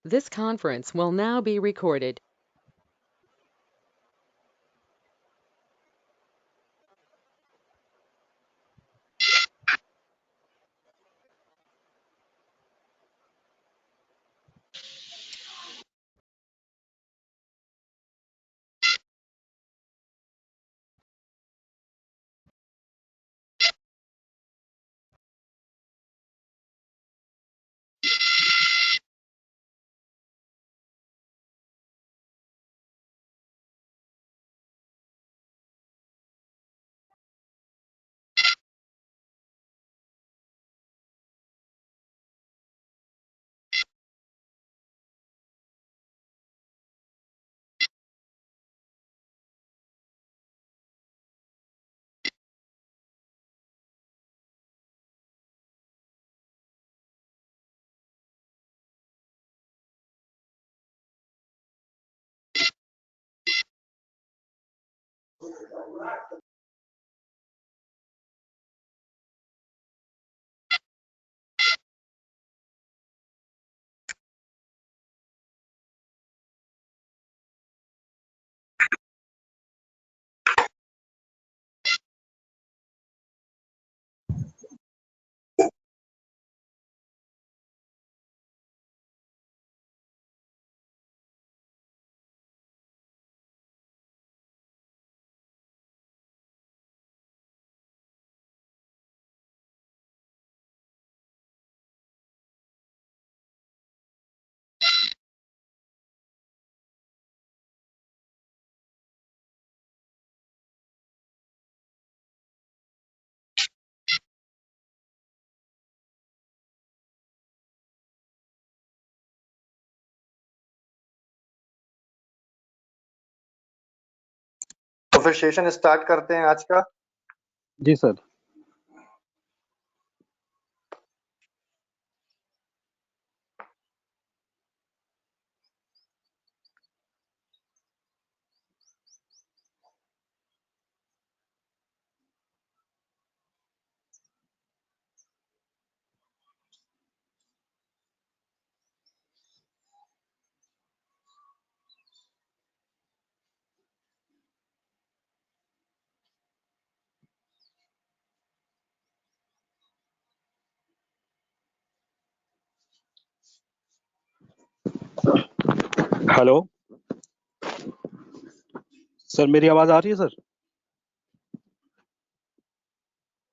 This conference will now be recorded. तो फिर session start करते हैं आज का। जी सर। हेलो सर, मेरी आवाज आ रही है सर?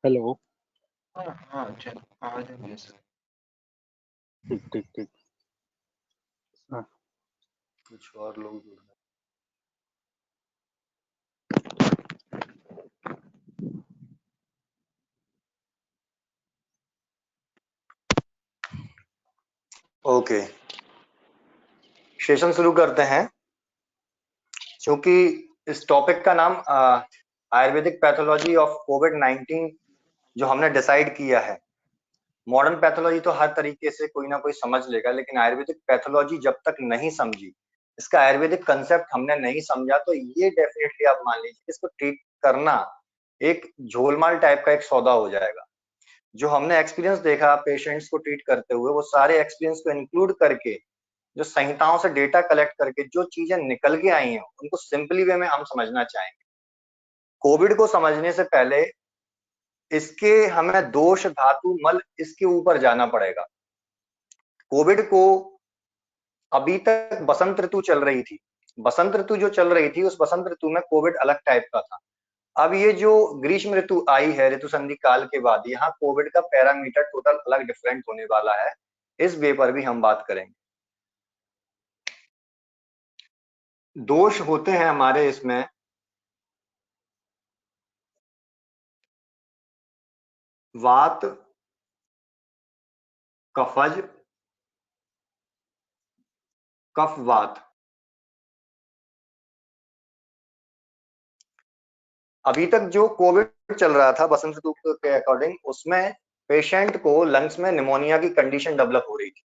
हेलो। हाँ चल आ जाएंगे सर। ठीक ठीक ठीक। हाँ। कुछ और लोग जुड़ रहे हैं। ओके, सेशन शुरू करते हैं। क्योंकि इस टॉपिक का नाम आयुर्वेदिक पैथोलॉजी ऑफ कोविड-19 जो हमने डिसाइड किया है। मॉडर्न पैथोलॉजी तो हर तरीके से कोई ना कोई समझ लेगा, लेकिन आयुर्वेदिक पैथोलॉजी जब तक नहीं समझी, इसका आयुर्वेदिक कंसेप्ट हमने नहीं समझा, तो ये डेफिनेटली आप मान लीजिए इसको ट्रीट करना एक झोलमाल टाइप का एक सौदा हो जाएगा। जो हमने एक्सपीरियंस देखा पेशेंट्स को ट्रीट करते हुए, वो सारे एक्सपीरियंस को इंक्लूड करके, जो संहिताओं से डेटा कलेक्ट करके जो चीजें निकल के आई हैं, उनको सिंपली वे में हम समझना चाहेंगे। कोविड को समझने से पहले इसके हमें दोष, धातु, मल इसके ऊपर जाना पड़ेगा। कोविड को अभी तक बसंत ऋतु चल रही थी। बसंत ऋतु जो चल रही थी, उस बसंत ऋतु में कोविड अलग टाइप का था। अब ये जो ग्रीष्म ऋतु आई है, ऋतु संधि काल के बाद, यहाँ कोविड का पैरामीटर टोटल अलग डिफरेंट होने वाला है। इस वे पर भी हम बात करेंगे। दोष होते हैं हमारे इसमें वात, कफज, कफवात। अभी तक जो कोविड चल रहा था बसंत ऋतु के अकॉर्डिंग, उसमें पेशेंट को लंग्स में निमोनिया की कंडीशन डेवलप हो रही थी,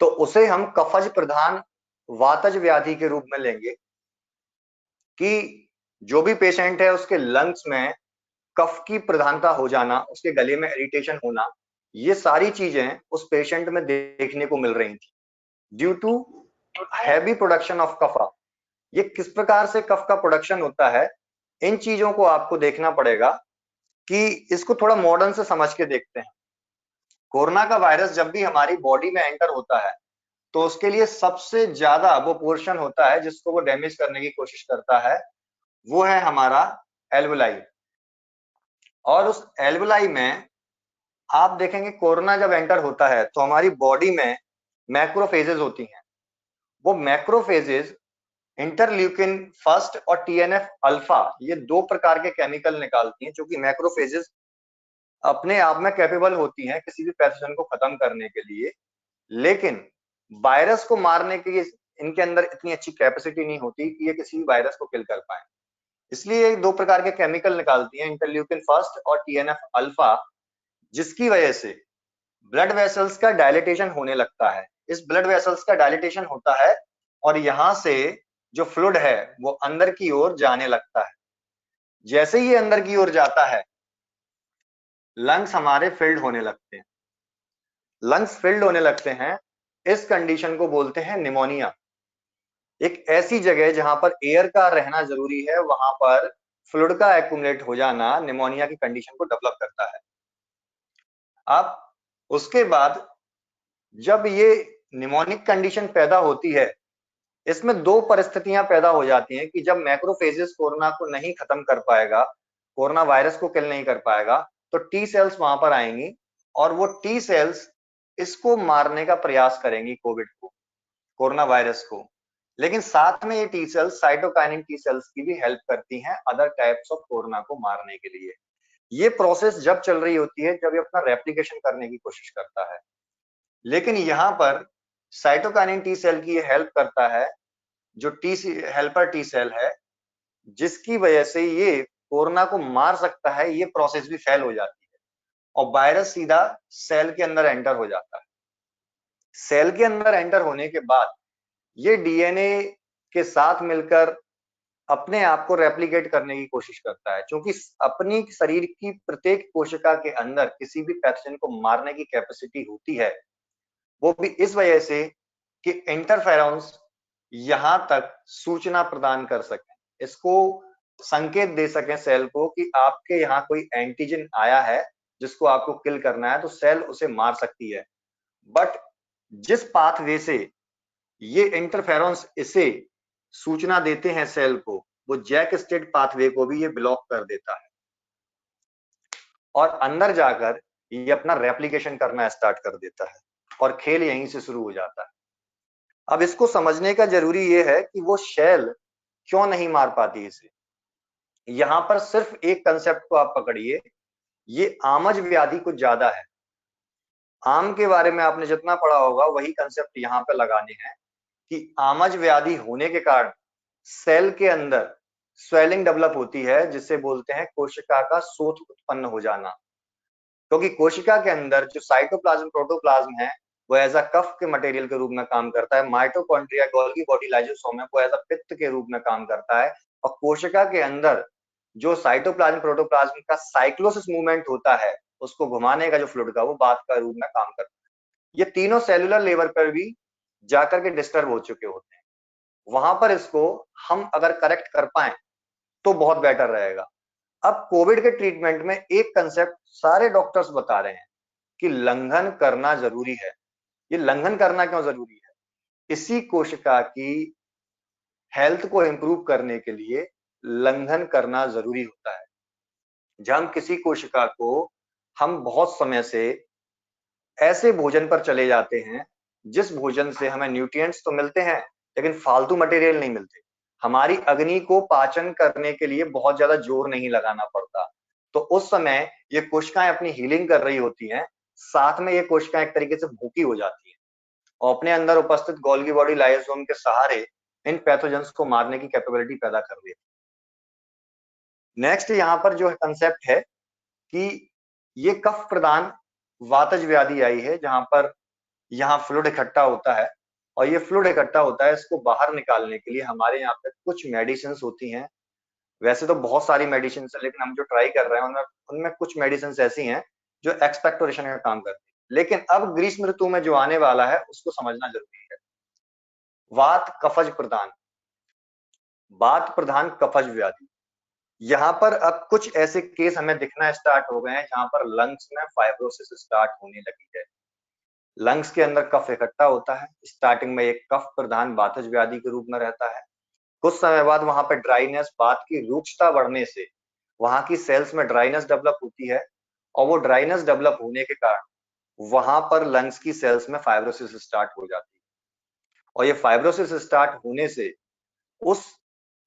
तो उसे हम कफज प्रधान वातज व्याधि के रूप में लेंगे कि जो भी पेशेंट है उसके लंग्स में कफ की प्रधानता हो जाना, उसके गले में इरिटेशन होना, ये सारी चीजें उस पेशेंट में देखने को मिल रही थी। Due to heavy production of कफा। ये किस प्रकार से कफ का प्रोडक्शन होता है, इन चीजों को आपको देखना पड़ेगा कि इसको थोड़ा मॉडर्न से समझ के देखते हैं। कोरोना का वायरस जब भी हमारी बॉडी में एंटर होता है तो उसके लिए सबसे ज्यादा वो पोर्शन होता है जिसको वो डैमेज करने की कोशिश करता है, वो है हमारा एल्वुलाई। और उस एल्वुलाई में आप देखेंगे कोरोना जब एंटर होता है तो हमारी बॉडी में मैक्रोफेजेस होती हैं। वो मैक्रोफेजेस इंटरल्यूकिन फर्स्ट और टीएनएफ अल्फा, ये दो प्रकार के केमिकल निकालती हैं, जो कि मैक्रोफेजेस अपने आप में कैपेबल होती हैं किसी भी पैथोजन को खत्म करने के लिए, लेकिन वायरस को मारने के लिए इनके अंदर इतनी अच्छी कैपेसिटी नहीं होती कि ये किसी भी वायरस को किल कर पाए। इसलिए दो प्रकार के केमिकल निकालती हैं, इंटरल्यूकिन फर्स्ट और टीएनएफ अल्फा, जिसकी वजह से ब्लड वेसल्स का डायलिटेशन होने लगता है। इस ब्लड वेसल्स का डायलिटेशन होता है और यहां से जो फ्लूइड है वो अंदर की ओर जाने लगता है। जैसे ही अंदर की ओर जाता है, लंग्स हमारे फिल्ड होने लगते हैं। लंग्स फिल्ड होने लगते हैं, इस कंडीशन को बोलते हैं निमोनिया। एक ऐसी जगह जहां पर एयर का रहना जरूरी है, वहां पर फ्लूइड का एक्युमुलेट हो जाना निमोनिया की कंडीशन को डेवलप करता है। अब उसके बाद जब ये निमोनिक कंडीशन पैदा होती है, इसमें दो परिस्थितियां पैदा हो जाती हैं कि जब मैक्रोफेजेस कोरोना को नहीं खत्म कर पाएगा, कोरोना वायरस को किल नहीं कर पाएगा, तो टी सेल्स वहां पर आएंगी और वो टी सेल्स इसको मारने का प्रयास करेंगी, कोविड को, कोरोना वायरस को। लेकिन साथ में ये T cells cytokinin T cells की भी हेल्प करती हैं अदर टाइप्स ऑफ कोरोना को मारने के लिए। ये प्रोसेस जब चल रही होती है जब ये अपना रेप्लिकेशन करने की कोशिश करता है, लेकिन यहाँ पर साइटोकाइनिन टी सेल की ये हेल्प करता है, जो हेल्पर टी सेल है, जिसकी वजह से ये कोरोना को मार सकता है। ये प्रोसेस भी फेल हो जाती है और वायरस सीधा सेल के अंदर एंटर हो जाता है। सेल के अंदर एंटर होने के बाद ये डीएनए के साथ मिलकर अपने आप को रेप्लिकेट करने की कोशिश करता है। क्योंकि अपनी शरीर की प्रत्येक कोशिका के अंदर किसी भी पैथोजन को मारने की कैपेसिटी होती है, वो भी इस वजह से कि इंटरफेरॉन्स यहां तक सूचना प्रदान कर सकें, इसको संकेत दे सकें सेल को कि आपके यहाँ कोई एंटीजन आया है जिसको आपको किल करना है, तो सेल उसे मार सकती है। बट जिस पाथवे से ये इंटरफेरॉन्स इसे सूचना देते हैं सेल को, वो जैक स्टेट पाथवे को भी ये ब्लॉक कर देता है और अंदर जाकर ये अपना रेप्लिकेशन करना स्टार्ट कर देता है और खेल यहीं से शुरू हो जाता है। अब इसको समझने का जरूरी ये है कि वो शेल क्यों नहीं मार पाती इसे। यहां पर सिर्फ एक कंसेप्ट को आप पकड़िए, ये आमज व्याधि कुछ ज्यादा है। आम के बारे में आपने जितना पढ़ा होगा वही कंसेप्ट यहाँ पे लगाने हैं कि आमज व्याधि होने के कारण सेल के अंदर स्वेलिंग डेवलप होती है, जिसे बोलते हैं कोशिका का शोथ उत्पन्न हो जाना। क्योंकि कोशिका के अंदर जो साइटोप्लाज्म प्रोटोप्लाज्म है वो एज अ कफ के मटेरियल के रूप में काम करता है। माइटोकॉन्ड्रिया, गोल्गी बॉडी, लाइसोसोम है वो एज अ पित्त के रूप में काम करता है। और कोशिका के अंदर जो साइटोप्लाज्म प्रोटोप्लाज्म का साइक्लोसिस मूवमेंट होता है, उसको घुमाने का जो फ्लूइड का, वो बात का रूप में काम करता है। ये तीनों सेलुलर लेवल पर भी जाकर के डिस्टर्ब हो चुके होते हैं। वहां पर इसको हम अगर करेक्ट कर पाए तो बहुत बेटर रहेगा। अब कोविड के ट्रीटमेंट में एक कंसेप्ट सारे डॉक्टर्स बता रहे हैं कि लंघन करना जरूरी है। ये लंघन करना क्यों जरूरी है? इसी कोशिका की हेल्थ को इंप्रूव करने के लिए लंघन करना जरूरी होता है। जब हम किसी कोशिका को हम बहुत समय से ऐसे भोजन पर चले जाते हैं जिस भोजन से हमें न्यूट्रिएंट्स तो मिलते हैं लेकिन फालतू मटेरियल नहीं मिलते, हमारी अग्नि को पाचन करने के लिए बहुत ज्यादा जोर नहीं लगाना पड़ता, तो उस समय ये कोशिकाएं अपनी हीलिंग कर रही होती हैं, साथ में ये कोशिकाएं एक तरीके से भूखी हो जाती हैं और अपने अंदर उपस्थित गोल्गी बॉडी लाइसोसोम के सहारे इन पैथोजेंस को मारने की कैपेबिलिटी पैदा कर रही है। नेक्स्ट यहाँ पर जो कंसेप्ट है कि ये कफ प्रदान वातज व्याधि आई है, जहां पर यहाँ फ्लूइड इकट्ठा होता है और ये फ्लूइड इकट्ठा होता है, इसको बाहर निकालने के लिए हमारे यहाँ पे कुछ मेडिसिन होती हैं। वैसे तो बहुत सारी मेडिसिन है, लेकिन हम जो ट्राई कर रहे हैं उनमें कुछ मेडिसिन ऐसी हैं जो एक्सपेक्टोरेशन का काम करती है। लेकिन अब ग्रीष्म ऋतु में जो आने वाला है उसको समझना जरूरी है। वात कफज प्रधान, वात प्रधान कफज व्याधि। यहाँ पर अब कुछ ऐसे केस हमें दिखना स्टार्ट हो गए हैं जहां पर लंग्स में फाइब्रोसिस स्टार्ट होने लगी है। लंग्स के अंदर कफ इकट्ठा होता है, स्टार्टिंग में एक कफ प्रधान वातज व्याधि के रूप में रहता है। कुछ समय बाद वहां पर ड्राइनेस, वात की रुक्षता बढ़ने से वहां की सेल्स में ड्राइनेस डेवलप होती है, और वो ड्राइनेस डेवलप होने के कारण वहां पर लंग्स की सेल्स में फाइब्रोसिस स्टार्ट हो जाती है। और ये फाइब्रोसिस स्टार्ट होने से उस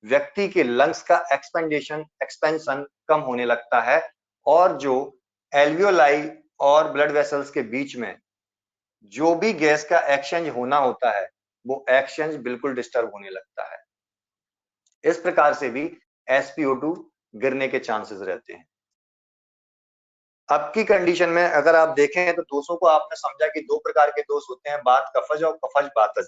व्यक्ति के लंग्स का एक्सपेंशन कम होने लगता है, और जो एल्वियोलाई और ब्लड वेसल्स के बीच में जो भी गैस का एक्सचेंज होना होता है वो एक्सचेंज बिल्कुल डिस्टर्ब होने लगता है। इस प्रकार से भी SpO2 गिरने के चांसेस रहते हैं। अब की कंडीशन में अगर आप देखें तो दोषों को आपने समझा कि दो प्रकार के दोष होते हैं, वात कफज और कफज वातज।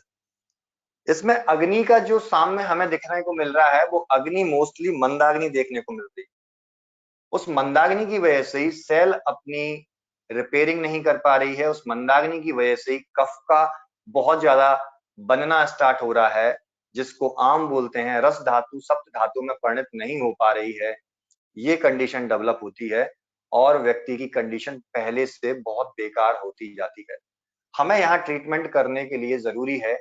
इसमें अग्नि का जो सामने हमें दिखने को मिल रहा है वो अग्नि मोस्टली मंदाग्नि देखने को मिल रही है। उस मंदाग्नि की वजह से ही सेल अपनी रिपेयरिंग नहीं कर पा रही है, उस मंदाग्नि की वजह से ही कफ का बहुत ज्यादा बनना स्टार्ट हो रहा है, जिसको आम बोलते हैं रस धातु सप्त धातु में परिणत नहीं हो पा रही है। ये कंडीशन डेवलप होती है और व्यक्ति की कंडीशन पहले से बहुत बेकार होती जाती है। हमें यहाँ ट्रीटमेंट करने के लिए जरूरी है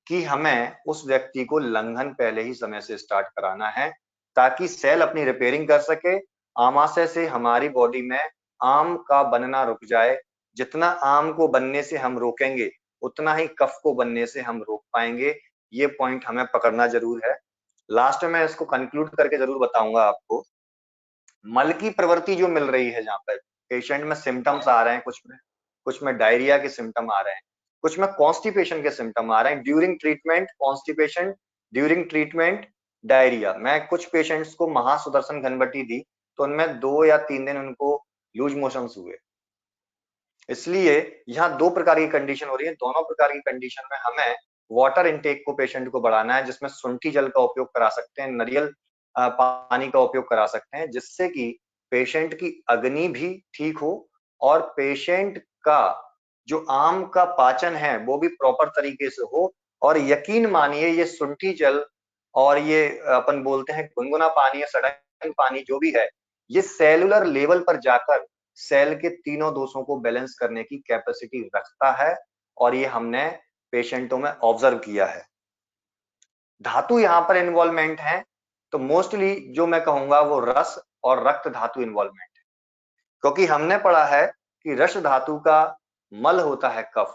कि हमें उस व्यक्ति को लंघन पहले ही समय से स्टार्ट कराना है, ताकि सेल अपनी रिपेयरिंग कर सके, आमाशय से हमारी बॉडी में आम का बनना रुक जाए। जितना आम को बनने से हम रोकेंगे उतना ही कफ को बनने से हम रोक पाएंगे। ये पॉइंट हमें पकड़ना जरूर है। लास्ट में मैं इसको कंक्लूड करके जरूर बताऊंगा आपको। मल की प्रवृत्ति जो मिल रही है, जहां पर पेशेंट में सिम्टम्स आ रहे हैं, कुछ में डायरिया के सिम्टम आ रहे हैं, कुछ में कॉन्स्टिपेशन के सिम्टम आ रहे हैं। During treatment constipation, during treatment diarrhoea. मैं कुछ पेशेंट्स को महासुदर्शन घनबटी दी तो उनमें 2 या 3 दिन उनको लूज मोशंस हुए। इसलिए यहाँ दो प्रकार की कंडीशन हो रही है। दोनों प्रकार की कंडीशन में हमें वाटर इनटेक को पेशेंट को बढ़ाना है, जिसमें शुंठी जल का उपयोग करा सकते हैं, नारियल पानी का उपयोग करा सकते हैं, जिससे कि पेशेंट की अग्नि भी ठीक हो और पेशेंट का जो आम का पाचन है वो भी प्रॉपर तरीके से हो। और यकीन मानिए ये शुंठी जल और ये अपन बोलते हैं गुनगुना पानी या सड़क पानी जो भी है, ये सेलुलर लेवल पर जाकर सेल के तीनों दोषों को बैलेंस करने की कैपेसिटी रखता है, और ये हमने पेशेंटों में ऑब्जर्व किया है। धातु यहाँ पर इन्वॉल्वमेंट है तो मोस्टली जो मैं कहूंगा वो रस और रक्त धातु इन्वॉल्वमेंट है, क्योंकि हमने पढ़ा है कि रस धातु का मल होता है कफ,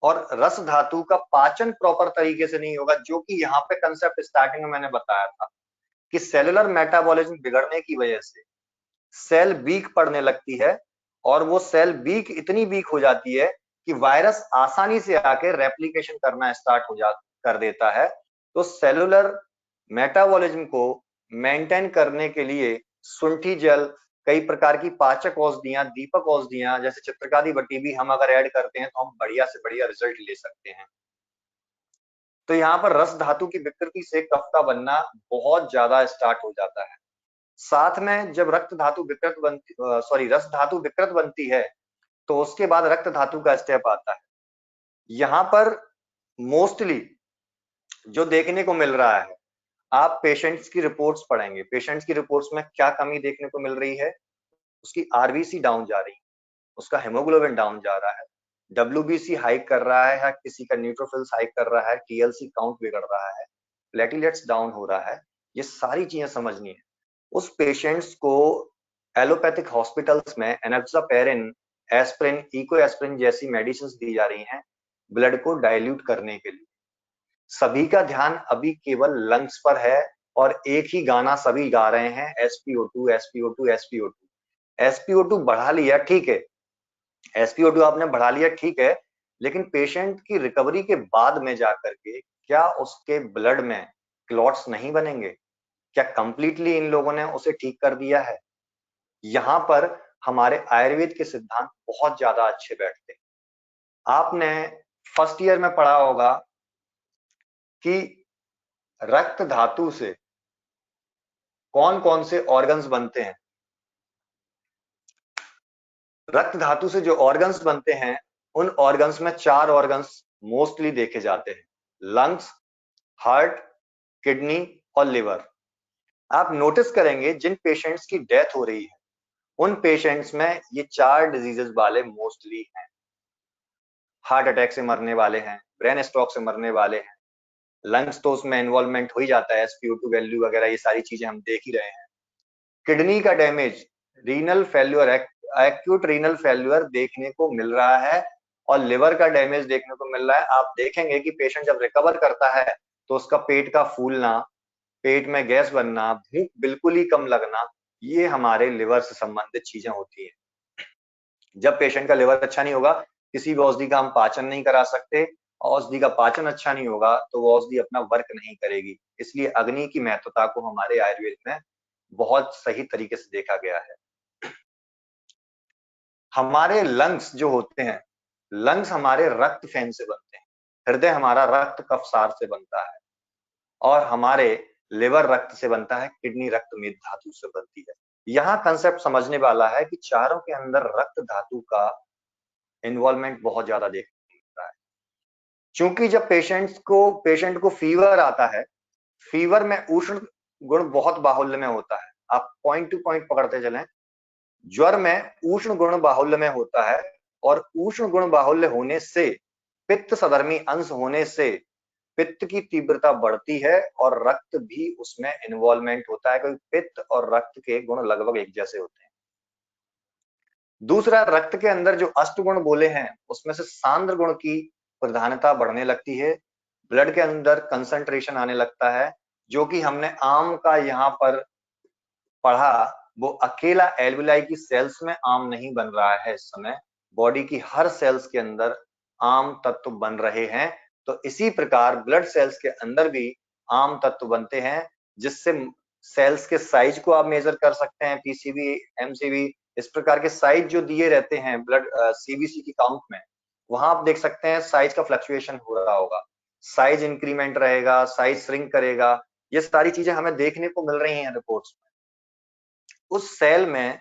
और रस धातु का पाचन प्रॉपर तरीके से नहीं होगा, जो कि यहाँ पे कंसेप्ट स्टार्टिंग में मैंने बताया था कि सेलुलर मेटाबॉलिज्म बिगड़ने की वजह से सेल वीक पड़ने लगती है, और वो सेल वीक इतनी वीक हो जाती है कि वायरस आसानी से आके रेप्लिकेशन करना स्टार्ट कर देता है। तो सेलुलर मेटाबॉलिज्म को मेंटेन करने के लिए शुंठी जल, कई प्रकार की पाचक औषधियां, दीपक औषधियां जैसे चित्रकादि बट्टी भी हम अगर ऐड करते हैं तो हम बढ़िया से बढ़िया रिजल्ट ले सकते हैं। तो यहाँ पर रस धातु की विकृति से कफ का बनना बहुत ज्यादा स्टार्ट हो जाता है। साथ में जब रक्त धातु विकृत बनती रस धातु विकृत बनती है तो उसके बाद रक्त धातु का स्टेप आता है। यहाँ पर मोस्टली जो देखने को मिल रहा है, आप पेशेंट्स की रिपोर्ट्स पढ़ेंगे, पेशेंट्स की रिपोर्ट्स में क्या कमी देखने को मिल रही है, उसकी आरबीसी डाउन जा रही है, उसका हेमोग्लोबिन डाउन जा रहा है, डब्ल्यूबीसी हाइक कर रहा है, किसी का न्यूट्रोफिल्स हाइक कर रहा है, टीएलसी काउंट बिगड़ रहा है, प्लेटलेट्स डाउन हो रहा है। ये सारी चीजें समझनी है। उस पेशेंट्स को एलोपैथिक हॉस्पिटल्स में एनोक्सापेरिन, एस्प्रिन, इको एस्प्रिन जैसी मेडिसिन दी जा रही हैं ब्लड को डाइल्यूट करने के लिए। सभी का ध्यान अभी केवल लंग्स पर है और एक ही गाना सभी गा रहे हैं, SpO2 SpO2 SpO2। SpO2 बढ़ा लिया ठीक है, SpO2 आपने बढ़ा लिया ठीक है, लेकिन पेशेंट की रिकवरी के बाद में जाकर के क्या उसके ब्लड में क्लॉट्स नहीं बनेंगे? क्या कंप्लीटली इन लोगों ने उसे ठीक कर दिया है? यहाँ पर हमारे आयुर्वेद के सिद्धांत बहुत ज्यादा अच्छे बैठते हैं। आपने फर्स्ट ईयर में पढ़ा होगा कि रक्त धातु से कौन कौन से ऑर्गन्स बनते हैं। रक्त धातु से जो ऑर्गन्स बनते हैं उन ऑर्गन्स में 4 ऑर्गन्स मोस्टली देखे जाते हैं। लंग्स, हार्ट, किडनी और लिवर। आप नोटिस करेंगे जिन पेशेंट्स की डेथ हो रही है उन पेशेंट्स में ये 4 डिजीजेस वाले मोस्टली हैं। हार्ट अटैक से मरने वाले हैं, ब्रेन स्ट्रोक से मरने वाले हैं, लंग्स तो उसमें इन्वॉल्वमेंट हो ही जाता है, SpO2 वैल्यू वगैरह ये सारी चीजें हम देख ही रहे हैं। किडनी का damage, renal failure, acute renal failure देखने को मिल रहा है और लिवर का डैमेज देखने को मिल रहा है। आप देखेंगे कि पेशेंट जब रिकवर करता है तो उसका पेट का फूलना, पेट में गैस बनना, भूख बिल्कुल ही कम लगना, ये हमारे लिवर से संबंधित चीजें होती है। जब पेशेंट का लिवर अच्छा नहीं होगा, किसी भी औषधि का हम पाचन नहीं करा सकते, औषधि का पाचन अच्छा नहीं होगा तो वो औषधि अपना वर्क नहीं करेगी। इसलिए अग्नि की महत्वता को हमारे आयुर्वेद में बहुत सही तरीके से देखा गया है। हमारे लंग्स जो होते हैं, लंग्स हमारे रक्त फैन से बनते हैं, हृदय हमारा रक्त कफसार से बनता है और हमारे लिवर रक्त से बनता है, किडनी रक्त मेद धातु से बनती है। यहाँ कंसेप्ट समझने वाला है कि चारों के अंदर रक्त धातु का इन्वॉल्वमेंट बहुत ज्यादा देखने को मिलता है। क्योंकि जब पेशेंट को फीवर आता है, फीवर में उष्ण गुण बहुत बाहुल्य में होता है। आप पॉइंट टू पॉइंट पकड़ते चलें, ज्वर में उष्ण गुण बाहुल्य में होता है और उष्ण गुण बाहुल्य होने से, पित्त सधर्मी अंश होने से पित्त की तीव्रता बढ़ती है और रक्त भी उसमें इन्वॉल्वमेंट होता है, क्योंकि पित्त और रक्त के गुण लगभग एक जैसे होते हैं। दूसरा, रक्त के अंदर जो अष्ट गुण बोले हैं उसमें से सांद्र गुण की प्रधानता बढ़ने लगती है, ब्लड के अंदर कंसंट्रेशन आने लगता है, जो कि हमने आम का यहाँ पर पढ़ा, वो अकेला एल्विलाई की सेल्स में आम नहीं बन रहा है। इस समय बॉडी की हर सेल्स के अंदर आम तत्व बन रहे हैं। तो इसी प्रकार ब्लड सेल्स के अंदर भी आम तत्व बनते हैं, जिससे सेल्स के साइज को आप मेजर कर सकते हैं, पीसीबी, एमसीबी, इस प्रकार के साइज जो दिए रहते हैं ब्लड सीबीसी की काउंट में, वहां आप देख सकते हैं साइज का फ्लक्चुएशन हो रहा होगा, साइज इंक्रीमेंट रहेगा, साइज श्रिंक करेगा, ये सारी चीजें हमें देखने को मिल रही हैं रिपोर्ट्स में। उस सेल में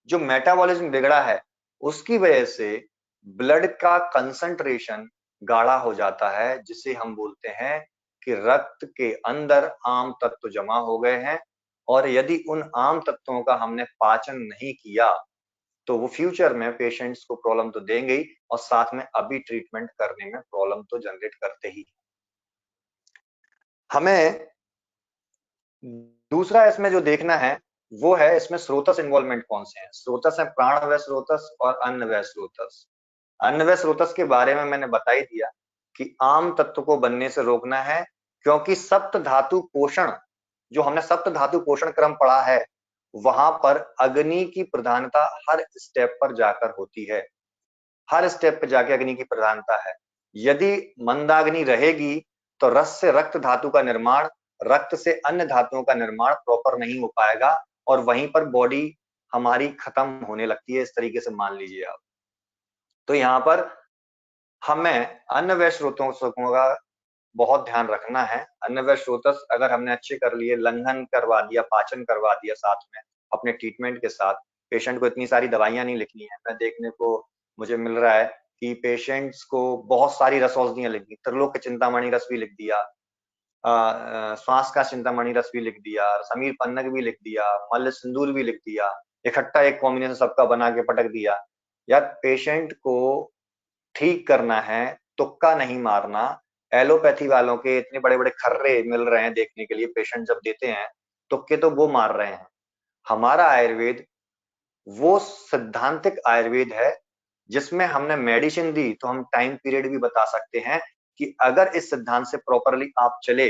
जो मेटाबॉलिज्म बिगड़ा है उसकी वजह से ब्लड का कंसंट्रेशन गाढ़ा हो जाता है, जिसे हम बोलते हैं कि रक्त के अंदर आम तत्व जमा हो गए हैं और यदि उन आम तत्वों का हमने पाचन नहीं किया तो वो फ्यूचर में पेशेंट्स को प्रॉब्लम तो देंगे ही और साथ में अभी ट्रीटमेंट करने में प्रॉब्लम तो जनरेट करते ही। हमें दूसरा इसमें जो देखना है वो है इसमें स्रोतस इन्वॉल्वमेंट कौन से हैं। स्रोतस है प्राणवय स्रोतस और अन्नवय स्रोतस। अन्नवय स्रोतस के बारे में मैंने बता ही दिया कि आम तत्व को बनने से रोकना है, क्योंकि सप्त धातु पोषण, जो हमने सप्त धातु पोषण क्रम पढ़ा है, वहां पर अग्नि की प्रधानता हर स्टेप पर जाकर होती है, हर स्टेप पे जाके अग्नि की प्रधानता है। यदि मंदाग्नि रहेगी तो रस से रक्त धातु का निर्माण, रक्त से अन्य धातुओं का निर्माण प्रॉपर नहीं हो पाएगा और वहीं पर बॉडी हमारी खत्म होने लगती है, इस तरीके से मान लीजिए आप। तो यहाँ पर हमें अन्नवय स्रोतों का बहुत ध्यान रखना है। अन्नवय स्रोतस अगर हमने अच्छे कर लिए, लंघन करवा दिया, पाचन करवा दिया साथ में अपने ट्रीटमेंट के साथ, पेशेंट को इतनी सारी दवाइयां नहीं लिखनी है। मैं देखने को मुझे मिल रहा है कि पेशेंट्स को बहुत सारी रस औषधियां लिख दी, त्रिलोक चिंतामणि रस भी लिख दिया, श्वास का चिंतामणि रस भी लिख दिया, समीर पन्नग भी लिख दिया, मल्ल सिंदूर भी लिख दिया, इकट्ठा एक कॉम्बिनेशन सबका बना के पटक दिया। यार पेशेंट को ठीक करना है, तुक्का नहीं मारना। एलोपैथी वालों के इतने बड़े बड़े खर्रे मिल रहे हैं देखने के लिए, पेशेंट जब देते हैं तुक्के तो वो मार रहे हैं। हमारा आयुर्वेद वो सिद्धांतिक आयुर्वेद है जिसमें हमने मेडिसिन दी तो हम टाइम पीरियड भी बता सकते हैं कि अगर इस सिद्धांत से प्रॉपरली आप चले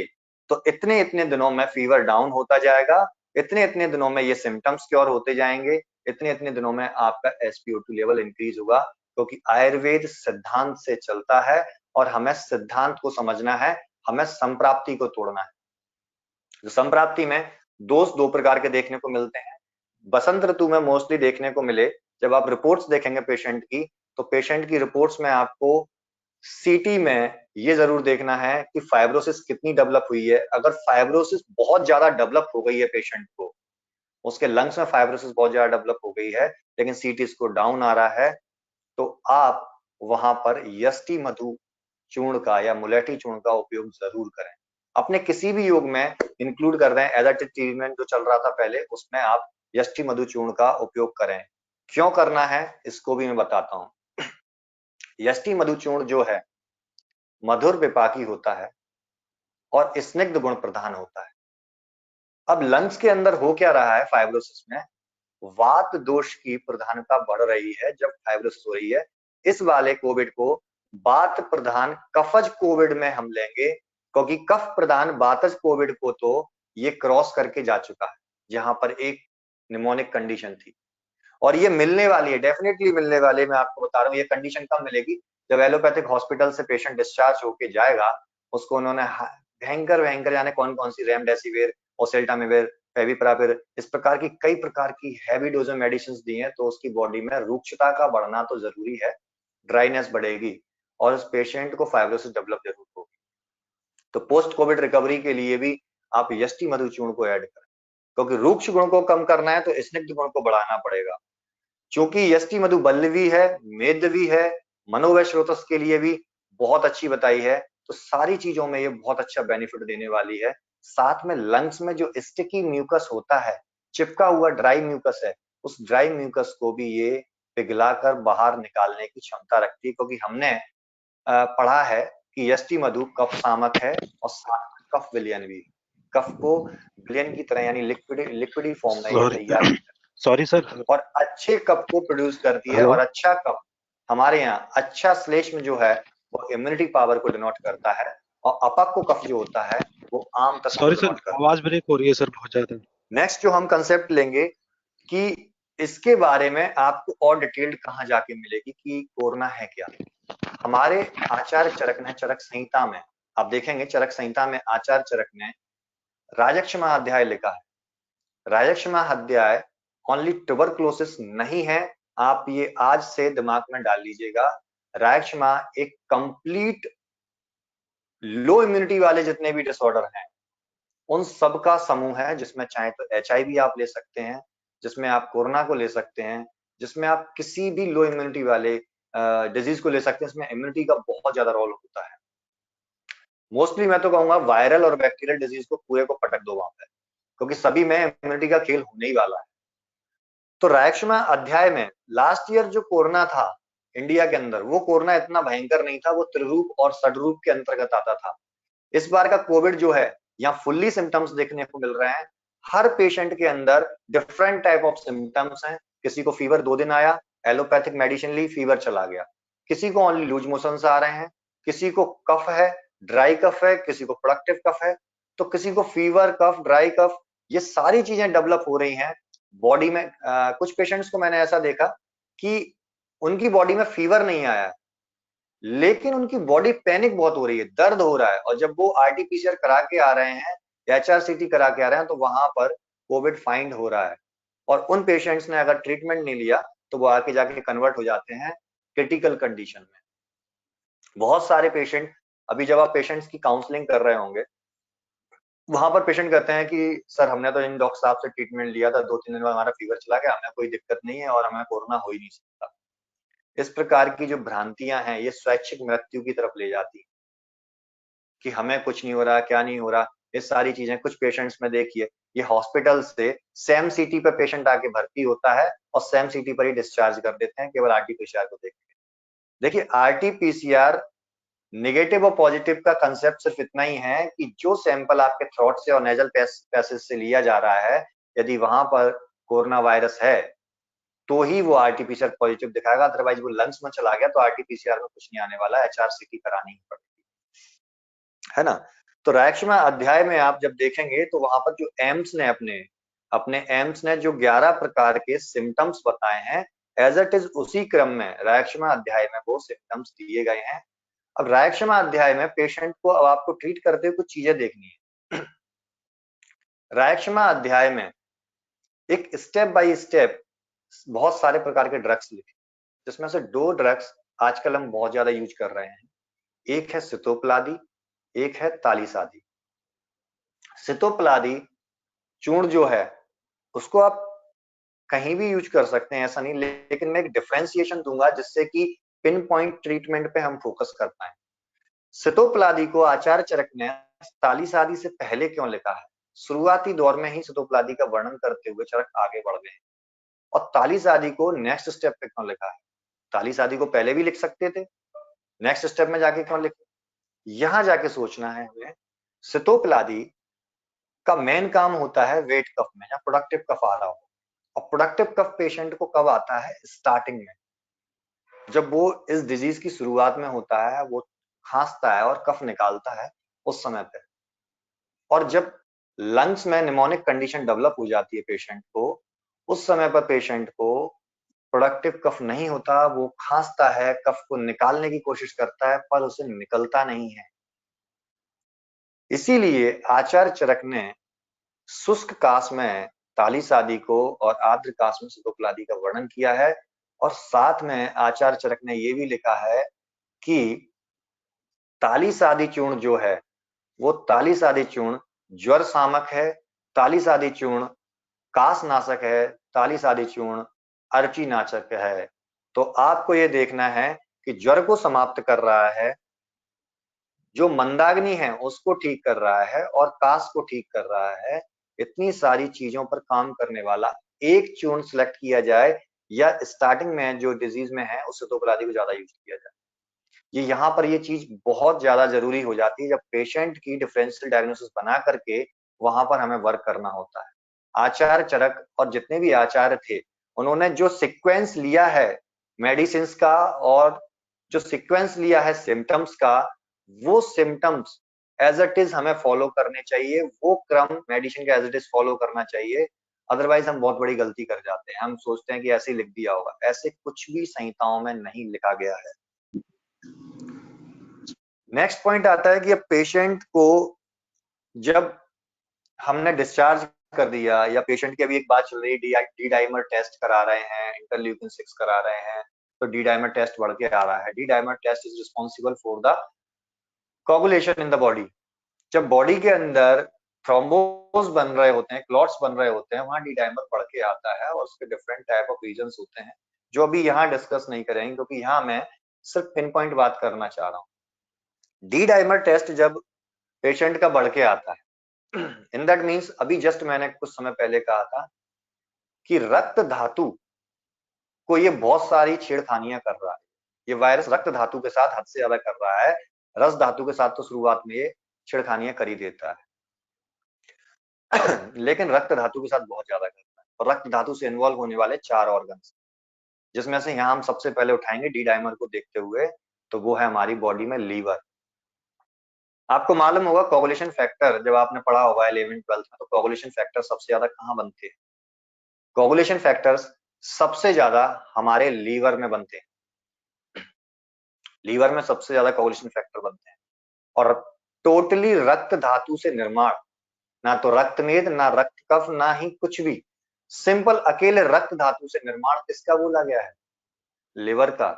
तो इतने इतने दिनों में फीवर डाउन होता जाएगा, इतने इतने दिनों में ये सिम्टम्स क्योर होते जाएंगे, इतने इतने दिनों में आपका SpO2 लेवल इंक्रीज होगा, क्योंकि आयुर्वेद सिद्धांत से चलता है और हमें सिद्धांत को समझना है, हमें संप्राप्ति को तोड़ना है। संप्राप्ति में दोष दो प्रकार के देखने को मिलते हैं। बसंत ऋतु में मोस्टली देखने को मिले, जब आप रिपोर्ट्स देखेंगे पेशेंट की, तो पेशेंट की रिपोर्ट्स में आपको सीटी में ये जरूर देखना है कि फाइब्रोसिस कितनी डेवलप हुई है। अगर फाइब्रोसिस बहुत ज्यादा डेवलप हो गई है पेशेंट को, उसके लंग्स में फाइब्रोसिस बहुत ज्यादा डेवलप हो गई है लेकिन सीटी स्कोर डाउन आ रहा है, तो आप वहां पर यष्टि मधु चूर्ण का या मुलेठी चूर्ण का उपयोग जरूर करें। अपने किसी भी योग में इंक्लूड कर दें, एज अ ट्रीटमेंट जो चल रहा था पहले, उसमें आप यष्टि मधु चूर्ण का उपयोग करें। क्यों करना है इसको भी मैं बताता हूं। यष्टि मधु चूर्ण जो है मधुर विपाकी होता है और स्निग्ध गुण प्रधान होता है। अब लंग्स के अंदर हो क्या रहा है फाइब्रोसिस में, वात दोष की प्रधानता बढ़ रही है जब फाइब्रोसिस हो रही है। इस वाले कोविड को वात प्रधान कफज कोविड में हम लेंगे, क्योंकि कफ प्रधान वातज कोविड को तो ये क्रॉस करके जा चुका है, जहां पर एक निमोनिक कंडीशन थी और ये मिलने वाली है, डेफिनेटली मिलने वाली है। मैं आपको बता रहा हूँ ये कंडीशन कब मिलेगी, जब एलोपैथिक हॉस्पिटल से पेशेंट डिस्चार्ज होके जाएगा, उसको उन्होंने भयंकर भयंकर जाने कौन कौन सी रेमडेसिविर, ओसेल्टामिविर, फेविपिराविर, इस प्रकार की कई प्रकार की हैवी डोज में मेडिसिन दी हैं, तो उसकी बॉडी में रूक्षता का बढ़ना तो जरूरी है, ड्राइनेस बढ़ेगी और उस पेशेंट को फाइब्रोसिस डेवलप जरूर होगी। तो पोस्ट कोविड रिकवरी के लिए भी आप यष्टि मधु चूर्ण को ऐड करें, क्योंकि रूक्ष गुण को कम करना है तो स्निग्ध गुण को बढ़ाना पड़ेगा। क्योंकि यष्टि मधु बल्लवी है, मेदवी है, मनोवैश्य स्रोतस के लिए भी बहुत अच्छी बताई है, तो सारी चीजों में ये बहुत अच्छा बेनिफिट देने वाली है। साथ में लंग्स में जो स्टिकी म्यूकस होता है, चिपका हुआ ड्राई म्यूकस है, उस ड्राई म्यूकस को भी ये पिघलाकर बाहर निकालने की क्षमता रखती है, क्योंकि हमने पढ़ा है कि यष्टि मधु कफ सामक है और साथ में कफ विलयन भी, कफ को विलयन की तरह यानी लिक्विडी फॉर्म में ये तैयार सॉरी सर, और अच्छे कप को प्रोड्यूस करती है। हेलो। और अच्छा कप हमारे यहाँ अच्छा श्लेष्म जो है वो इम्यूनिटी पावर को डिनोट करता है, और अपक्व कफ जो होता है वो आम तत्व को सॉरी सर, डिनोट करता आवाज ब्रेक हो रही है सर बहुत ज्यादा। है। नेक्स्ट जो हम कंसेप्ट लेंगे कि इसके बारे में आपको और डिटेल्ड कहाँ जाके मिलेगी कि कोरोना है क्या। हमारे आचार्य चरक ने चरक संहिता में, आप देखेंगे चरक संहिता में आचार्य चरक ने राजक्षमा अध्याय लिखा है। राजक्षमा अध्याय ओनली ट्यूबरक्लोसिस नहीं है, आप ये आज से दिमाग में डाल लीजिएगा। राजक्षमा एक कंप्लीट लो इम्यूनिटी वाले जितने भी डिसऑर्डर हैं उन सब का समूह है, जिसमें चाहे तो HIV आप ले सकते हैं, जिसमें आप कोरोना को ले सकते हैं, जिसमें आप किसी भी लो इम्यूनिटी वाले डिजीज को ले सकते हैं। इसमें इम्यूनिटी का बहुत ज्यादा रोल होता है। मोस्टली मैं तो कहूंगा वायरल और बैक्टीरियल डिजीज को पूरे को पटक दो वहां पे, क्योंकि सभी में इम्यूनिटी का खेल होने ही वाला है। तो रायक्षमा अध्याय में लास्ट ईयर जो कोरोना था इंडिया के अंदर, वो कोरोना इतना भयंकर नहीं था, वो त्रिरूप और षडरूप के अंतर्गत आता था। इस बार का कोविड जो है यहाँ फुल्ली सिम्टम्स देखने को मिल रहे हैं। हर पेशेंट के अंदर डिफरेंट टाइप ऑफ सिम्टम्स हैं। किसी को फीवर 2 दिन आया, एलोपैथिक मेडिसिन ली, फीवर चला गया। किसी को ओनली लूज मोशंस आ रहे हैं, किसी को कफ है, ड्राई कफ है, किसी को प्रोडक्टिव कफ है, तो किसी को फीवर कफ, ड्राई कफ, ये सारी चीजें डेवलप हो रही हैं बॉडी में। कुछ पेशेंट्स को मैंने ऐसा देखा कि उनकी बॉडी में फीवर नहीं आया, लेकिन उनकी बॉडी पैनिक बहुत हो रही है, दर्द हो रहा है, और जब वो RT-PCR करा के आ रहे हैं, HRCT करा के आ रहे हैं, तो वहां पर कोविड फाइंड हो रहा है। और उन पेशेंट्स ने अगर ट्रीटमेंट नहीं लिया तो वो आके जाके कन्वर्ट हो जाते हैं क्रिटिकल कंडीशन में। बहुत सारे पेशेंट, अभी जब आप पेशेंट्स की काउंसलिंग कर रहे होंगे, वहां पर पेशेंट कहते हैं कि सर हमने तो इन डॉक्टर साहब से ट्रीटमेंट लिया था, 2-3 दिन बाद हमारा फीवर चला गया, हमें कोई दिक्कत नहीं है और हमें कोरोना हो ही नहीं सकता। इस प्रकार की जो भ्रांतियां हैं ये स्वैच्छिक मृत्यु की तरफ ले जाती है कि हमें कुछ नहीं हो रहा, क्या नहीं हो रहा, ये सारी चीजें। कुछ पेशेंट्स में देखिए, ये हॉस्पिटल से सेम सिटी पे पेशेंट आके भर्ती होता है और सेम सिटी पर ही डिस्चार्ज कर देते हैं केवल RT-PCR को देख के। देखिए RT-PCR नेगेटिव और पॉजिटिव का कंसेप्ट सिर्फ इतना ही है कि जो सैंपल आपके थ्रोट से और नेजल पैसेज से लिया जा रहा है, यदि वहां पर कोरोना वायरस है तो ही वो RT-PCR पॉजिटिव दिखाएगा, अदरवाइज वो लंग्स में चला गया तो RT-PCR में कुछ नहीं आने वाला, HRCT करानी ही पड़ेगी, है ना। तो रायक्षमा अध्याय में आप जब देखेंगे तो वहां पर जो एम्स ने अपने एम्स ने जो 11 प्रकार के सिम्टम्स बताए हैं, एज इट इज उसी क्रम में रायक्षमा अध्याय में वो सिम्टम्स दिए गए हैं। अब रायक्षमा अध्याय में पेशेंट को अब आपको ट्रीट करते हुए कुछ चीजें देखनी है। रायक्षमा अध्याय में एक स्टेप बाय स्टेप बहुत सारे प्रकार के ड्रग्स लिखे, जिसमें से 2 ड्रग्स आजकल हम बहुत ज्यादा यूज कर रहे हैं। एक है सितोप्लादी, एक है तालिसादी। सितोप्लादी चूर्ण जो है उसको आप कहीं भी यूज कर सकते हैं, ऐसा नहीं, लेकिन मैं एक डिफरेंशिएशन दूंगा जिससे कि पिन पॉइंट ट्रीटमेंट पे हम फोकस कर पाए। सितोप्लादी को आचार्य चरक ने तालीस आदि से पहले क्यों लिखा है? शुरुआती दौर में ही सितोप्लादी का वर्णन करते हुए चरक आगे बढ़ गए और तालीस आदि को नेक्स्ट स्टेप पे क्यों लिखा है? तालीस आदि को पहले भी लिख सकते थे, नेक्स्ट स्टेप में जाके क्यों लिखे? यहां जाके सोचना है हमें। सितोप्लादी का मेन काम होता है वेट कफ में या प्रोडक्टिव कफ आ रहा हो, और प्रोडक्टिव कफ पेशेंट को कब आता है? स्टार्टिंग में, जब वो इस डिजीज की शुरुआत में होता है, वो खांसता है और कफ निकालता है उस समय पे। और जब लंग्स में निमोनिक कंडीशन डेवलप हो जाती है पेशेंट को, उस समय पर पेशेंट को प्रोडक्टिव कफ नहीं होता, वो खांसता है, कफ को निकालने की कोशिश करता है पर उसे निकलता नहीं है। इसीलिए आचार्य चरक ने शुष्क काश में तालीस आदि को और आर्द्र काश में सितोप्लादी का वर्णन किया है। और साथ में आचार्य चरक ने यह भी लिखा है कि तालीस आदि चूर्ण जो है वो तालीस आदि चूर्ण ज्वर शामक है, तालीस आदि चूर्ण काश नाशक है, तालीस आदि चूर्ण अर्ची नाशक है। तो आपको ये देखना है कि ज्वर को समाप्त कर रहा है, जो मंदाग्नि है उसको ठीक कर रहा है और काश को ठीक कर रहा है। इतनी सारी चीजों पर काम करने वाला एक चूर्ण सिलेक्ट किया जाए, या स्टार्टिंग में जो डिजीज में है उससे सितोप्लादी को ज्यादा यूज किया जाए। ये यहाँ पर ये चीज बहुत ज्यादा जरूरी हो जाती है जब पेशेंट की डिफरेंशियल डायग्नोसिस बना करके वहां पर हमें वर्क करना होता है। आचार्य चरक और जितने भी आचार्य थे, उन्होंने जो सीक्वेंस लिया है मेडिसिन का और जो सीक्वेंस लिया है सिम्टम्स का, वो सिम्टम्स एज इट इज हमें फॉलो करने चाहिए, वो क्रम मेडिसिन का एज इट इज फॉलो करना चाहिए। अदरवाइज हम बहुत बड़ी गलती कर जाते हैं, हम सोचते हैं कि ऐसे ही लिख दिया होगा, ऐसे कुछ भी संहिताओं में नहीं लिखा गया है। नेक्स्ट पॉइंट आता है कि अब पेशेंट को जब हमने डिस्चार्ज कर दिया, या पेशेंट की अभी एक बात चल रही है, डी डाइमर टेस्ट करा रहे हैं, इंटरल्यूकिन 6 करा रहे हैं, तो डी डाइमर टेस्ट बढ़ के आ रहा है। D dimer test is responsible for the coagulation in the body. जब बॉडी के अंदर थ्रोम्बोज बन रहे होते हैं, क्लॉट्स बन रहे होते हैं, वहां डी डाइमर बढ़ के आता है और उसके डिफरेंट टाइप ऑफ रीजंस होते हैं जो अभी यहाँ डिस्कस नहीं करेंगे, क्योंकि यहाँ मैं सिर्फ पिन पॉइंट बात करना चाह रहा हूँ। डी डाइमर टेस्ट जब पेशेंट का बढ़ के आता है, इन दैट मीन्स अभी जस्ट मैंने कुछ समय पहले कहा था कि रक्त धातु को ये बहुत सारी छेड़खानियां कर रहा है। ये वायरस रक्त धातु के साथ हद से ज्यादा कर रहा है, रस धातु के साथ तो शुरुआत में ये छेड़खानियां कर ही देता है लेकिन रक्त धातु के साथ बहुत ज्यादा करता है। और रक्त धातु से इन्वॉल्व होने वाले 4 ऑर्गन्स, जिसमें से यहाँ हम सबसे पहले उठाएंगे डी डाइमर को देखते हुए, तो वो है हमारी बॉडी में लीवर। आपको मालूम होगा कोगुलेशन फैक्टर, जब आपने पढ़ा होगा 11th 12th में, तो कोगुलेशन फैक्टर सबसे ज्यादा कहाँ बनते हैं? कोगुलेशन फैक्टर्स सबसे ज्यादा हमारे लीवर में बनते हैं। लीवर में सबसे ज्यादा कोगुलेशन फैक्टर बनते हैं। और टोटली रक्त धातु से निर्माण, ना तो रक्तमेद, ना रक्त कफ, ना ही कुछ भी, सिंपल अकेले रक्त धातु से निर्माण किसका बोला गया है? लिवर का।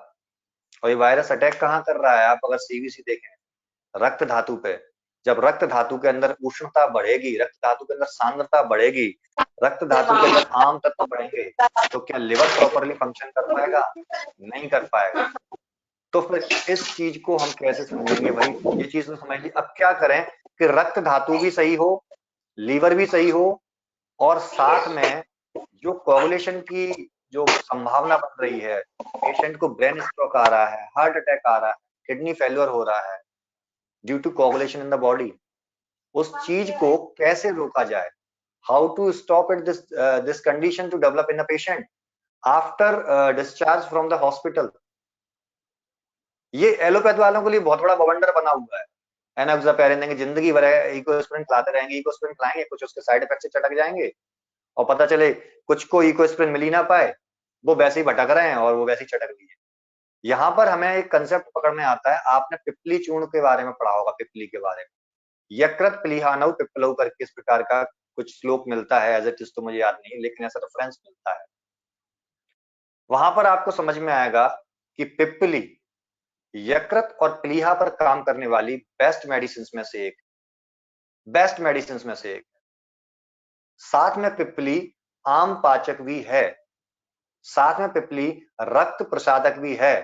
और ये वायरस अटैक कहाँ कर रहा है? आप अगर सीवीसी देखें, रक्त धातु पे। जब रक्त धातु के अंदर उष्णता बढ़ेगी, रक्त धातु के अंदर सांद्रता बढ़ेगी, रक्त धातु के अंदर आम तत्व बढ़ेंगे, तो क्या लिवर प्रॉपरली फंक्शन कर पाएगा? नहीं कर पाएगा। तो फिर इस चीज को हम कैसे समझेंगे भाई? ये चीज तो समझ ली। अब क्या करें कि रक्त धातु भी सही हो, लीवर भी सही हो, और साथ में जो कोगुलेशन की जो संभावना बन रही है, पेशेंट को ब्रेन स्ट्रोक आ रहा है, हार्ट अटैक आ रहा है, किडनी फेल्योर हो रहा है due to coagulation in the body, उस चीज को कैसे रोका जाए? How to stop it this condition to develop in a patient after discharge from the hospital. ये एलोपैथ वालों के लिए बहुत बड़ा बवंडर बना हुआ है। एनोक्सापैरिन देंगे, जिंदगी भर इकोस्प्रिन लाते रहेंगे, इकोस्प्रिन लाएंगे, कुछ उसके साइड इफेक्ट से चटक जाएंगे, और पता चले कुछ को इकोस्प्रिन मिल ही ना पाए, वो वैसे ही भटक रहे हैं और वो वैसे ही चटक रही है। यहाँ पर हमें एक कंसेप्ट पकड़ में आता है, आपने पिपली चूर्ण के बारे में पढ़ा होगा, पिपली के बारे में, यकृत प्लीहानव पिप्पलव करके इस प्रकार का कुछ श्लोक मिलता है, एज इट इज तो मुझे याद नहीं, लेकिन ऐसा रेफरेंस मिलता है। वहां पर आपको समझ में आएगा कि पिप्पली यकृत और प्लीहा पर काम करने वाली बेस्ट मेडिसिन में से एक, बेस्ट मेडिसिन में से एक। साथ में पिप्पली आम पाचक भी है, साथ में पिप्पली रक्त प्रसादक भी है,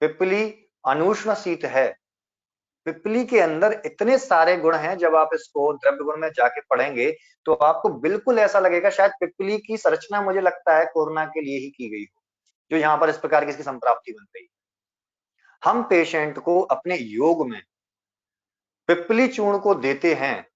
पिप्पली अनुष्ण शीत है, पिप्पली के अंदर इतने सारे गुण हैं, जब आप इसको द्रव्य गुण में जाके पढ़ेंगे तो आपको बिल्कुल ऐसा लगेगा शायद पिप्पली की संरचना मुझे लगता है कोरोना के लिए ही की गई हो, जो यहाँ पर इस प्रकार की इसकी संप्राप्ति बन रही है। हम पेशेंट को अपने योग में पिप्पली चूर्ण को देते हैं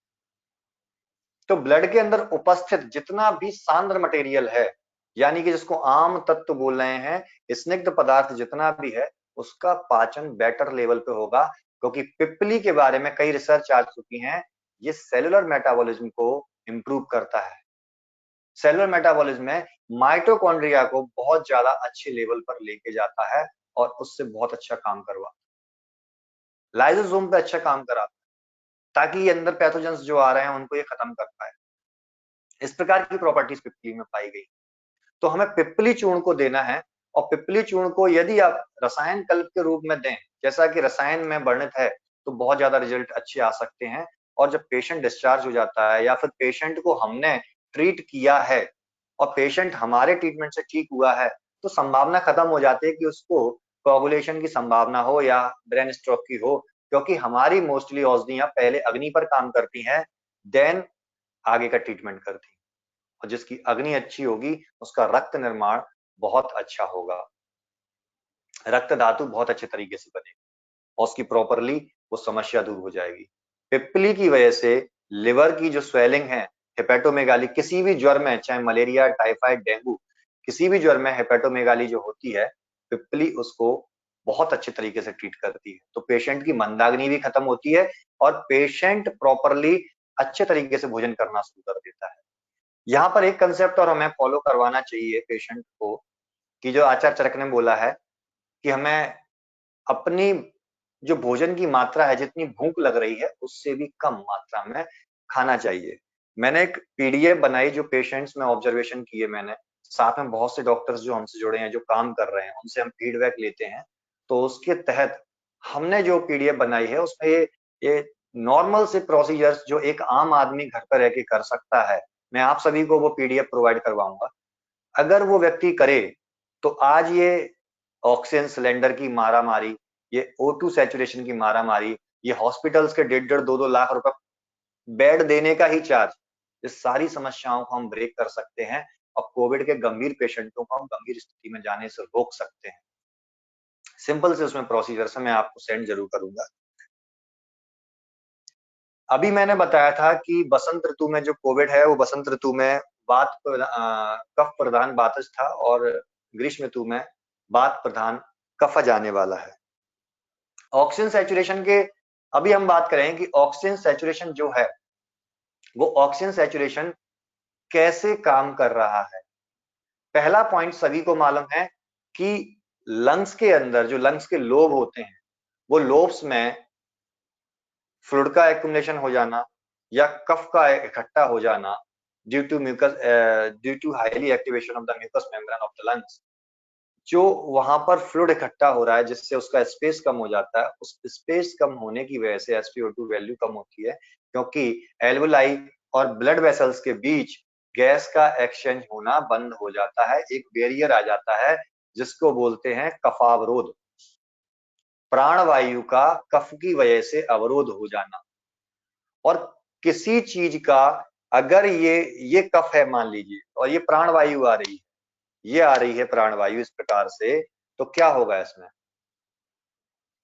तो ब्लड के अंदर उपस्थित जितना भी सांद्र मटेरियल है, यानी कि जिसको आम तत्व बोल रहे हैं, स्निग्ध पदार्थ जितना भी है, उसका पाचन बेटर लेवल पे होगा, क्योंकि पिप्पली के बारे में कई रिसर्च आ चुकी हैं, ये सेलुलर मेटाबॉलिज्म को इंप्रूव करता है। सेलुलर मेटाबॉलिज्म में माइटोकॉन्ड्रिया को बहुत ज्यादा अच्छे लेवल पर लेके जाता है और उससे बहुत अच्छा काम करवाता है, लाइसोसोम पे अच्छा काम कराता है, ताकि ये अंदर पैथोजेंस जो आ रहे हैं उनको ये खत्म कर पाए। इस प्रकार की प्रॉपर्टीज पिप्पली में पाई गई। तो हमें पिप्पली चूर्ण को देना है, और पिप्पली चूर्ण को यदि आप रसायन कल्प के रूप में दें, जैसा कि रसायन में वर्णित है, तो बहुत ज्यादा रिजल्ट अच्छे आ सकते हैं। और जब पेशेंट डिस्चार्ज हो जाता है या फिर पेशेंट को हमने ट्रीट किया है और पेशेंट हमारे ट्रीटमेंट से ठीक हुआ है, तो संभावना खत्म हो जाती है कि उसको कोगुलेशन की संभावना हो या ब्रेन स्ट्रोक की हो, क्योंकि हमारी मोस्टली औषधियां पहले अग्नि पर काम करती हैं, देन आगे का ट्रीटमेंट करती हैं। और जिसकी अग्नि अच्छी होगी उसका रक्त निर्माण बहुत अच्छा होगा, रक्त धातु बहुत अच्छे तरीके से बनेगी और उसकी प्रॉपरली वो समस्या दूर हो जाएगी। पिप्पली की वजह से लिवर की जो स्वेलिंग है, हेपेटोमेगाली, किसी भी ज्वर में, चाहे मलेरिया, टाइफाइड, डेंगू, किसी भी ज्वर में हेपेटोमेगाली जो होती है, पिप्पली उसको बहुत अच्छे तरीके से ट्रीट करती है। तो पेशेंट की मंदाग्नि भी खत्म होती है और पेशेंट प्रॉपरली अच्छे तरीके से भोजन करना शुरू कर देता है। यहाँ पर एक कंसेप्ट और हमें फॉलो करवाना चाहिए पेशेंट को, कि जो आचार्य चरक ने बोला है कि हमें अपनी जो भोजन की मात्रा है, जितनी भूख लग रही है, उससे भी कम मात्रा में खाना चाहिए। मैंने एक पीडीएफ बनाई जो पेशेंट्स में ऑब्जर्वेशन किए मैंने, साथ में बहुत से डॉक्टर्स जो हमसे जुड़े हैं, जो काम कर रहे हैं, उनसे हम फीडबैक लेते हैं। तो उसके तहत हमने जो पीडीएफ बनाई है उसमें ये नॉर्मल से प्रोसीजर्स जो एक आम आदमी घर पर रह के कर सकता है, मैं आप सभी को वो पीडीएफ प्रोवाइड करवाऊंगा। अगर वो व्यक्ति करे तो आज ये ऑक्सीजन सिलेंडर की मारामारी, ये O2 सैचुरेशन की मारामारी, ये हॉस्पिटल्स के 1.5-2 लाख रुपए बेड देने का ही चार्ज, इस सारी समस्याओं को हम ब्रेक कर सकते हैं और कोविड के गंभीर पेशेंटों को हम गंभीर स्थिति में जाने से रोक सकते हैं। सिंपल से उसमें प्रोसीजर से मैं आपको सेंड जरूर करूंगा। अभी मैंने बताया था कि बसंत ऋतु में जो कोविड है वो बसंत ऋतु में कफ प्रधान बातज था और ग्रीष्म ऋतु में बात प्रधान कफ जाने वाला है। ऑक्सीजन सैचुरेशन के अभी हम बात करें कि ऑक्सीजन सैचुरेशन जो है वो ऑक्सीजन सैचुरेशन कैसे काम कर रहा है। पहला पॉइंट सभी को मालूम है कि लंग्स के अंदर जो लंग्स के लोब होते हैं, वो लोब्स में फ्लूइड का एक्युमुलेशन हो जाना या कफ का इकट्ठा हो जाना due to highly activation of the mucus membrane of the lungs, जो वहां पर फ्लूइड इकट्ठा हो रहा है जिससे उसका स्पेस कम हो जाता है। उस स्पेस कम होने की वजह से SpO2 वैल्यू कम होती है, क्योंकि एल्वुलाई और ब्लड वेसल्स के बीच गैस का एक्सचेंज होना बंद हो जाता है, एक बैरियर आ जाता है जिसको बोलते हैं कफावरोध, प्राणवायु का कफ की वजह से अवरोध हो जाना। और किसी चीज का अगर ये कफ है मान लीजिए और ये प्राणवायु आ रही है, ये आ रही है प्राणवायु इस प्रकार से, तो क्या होगा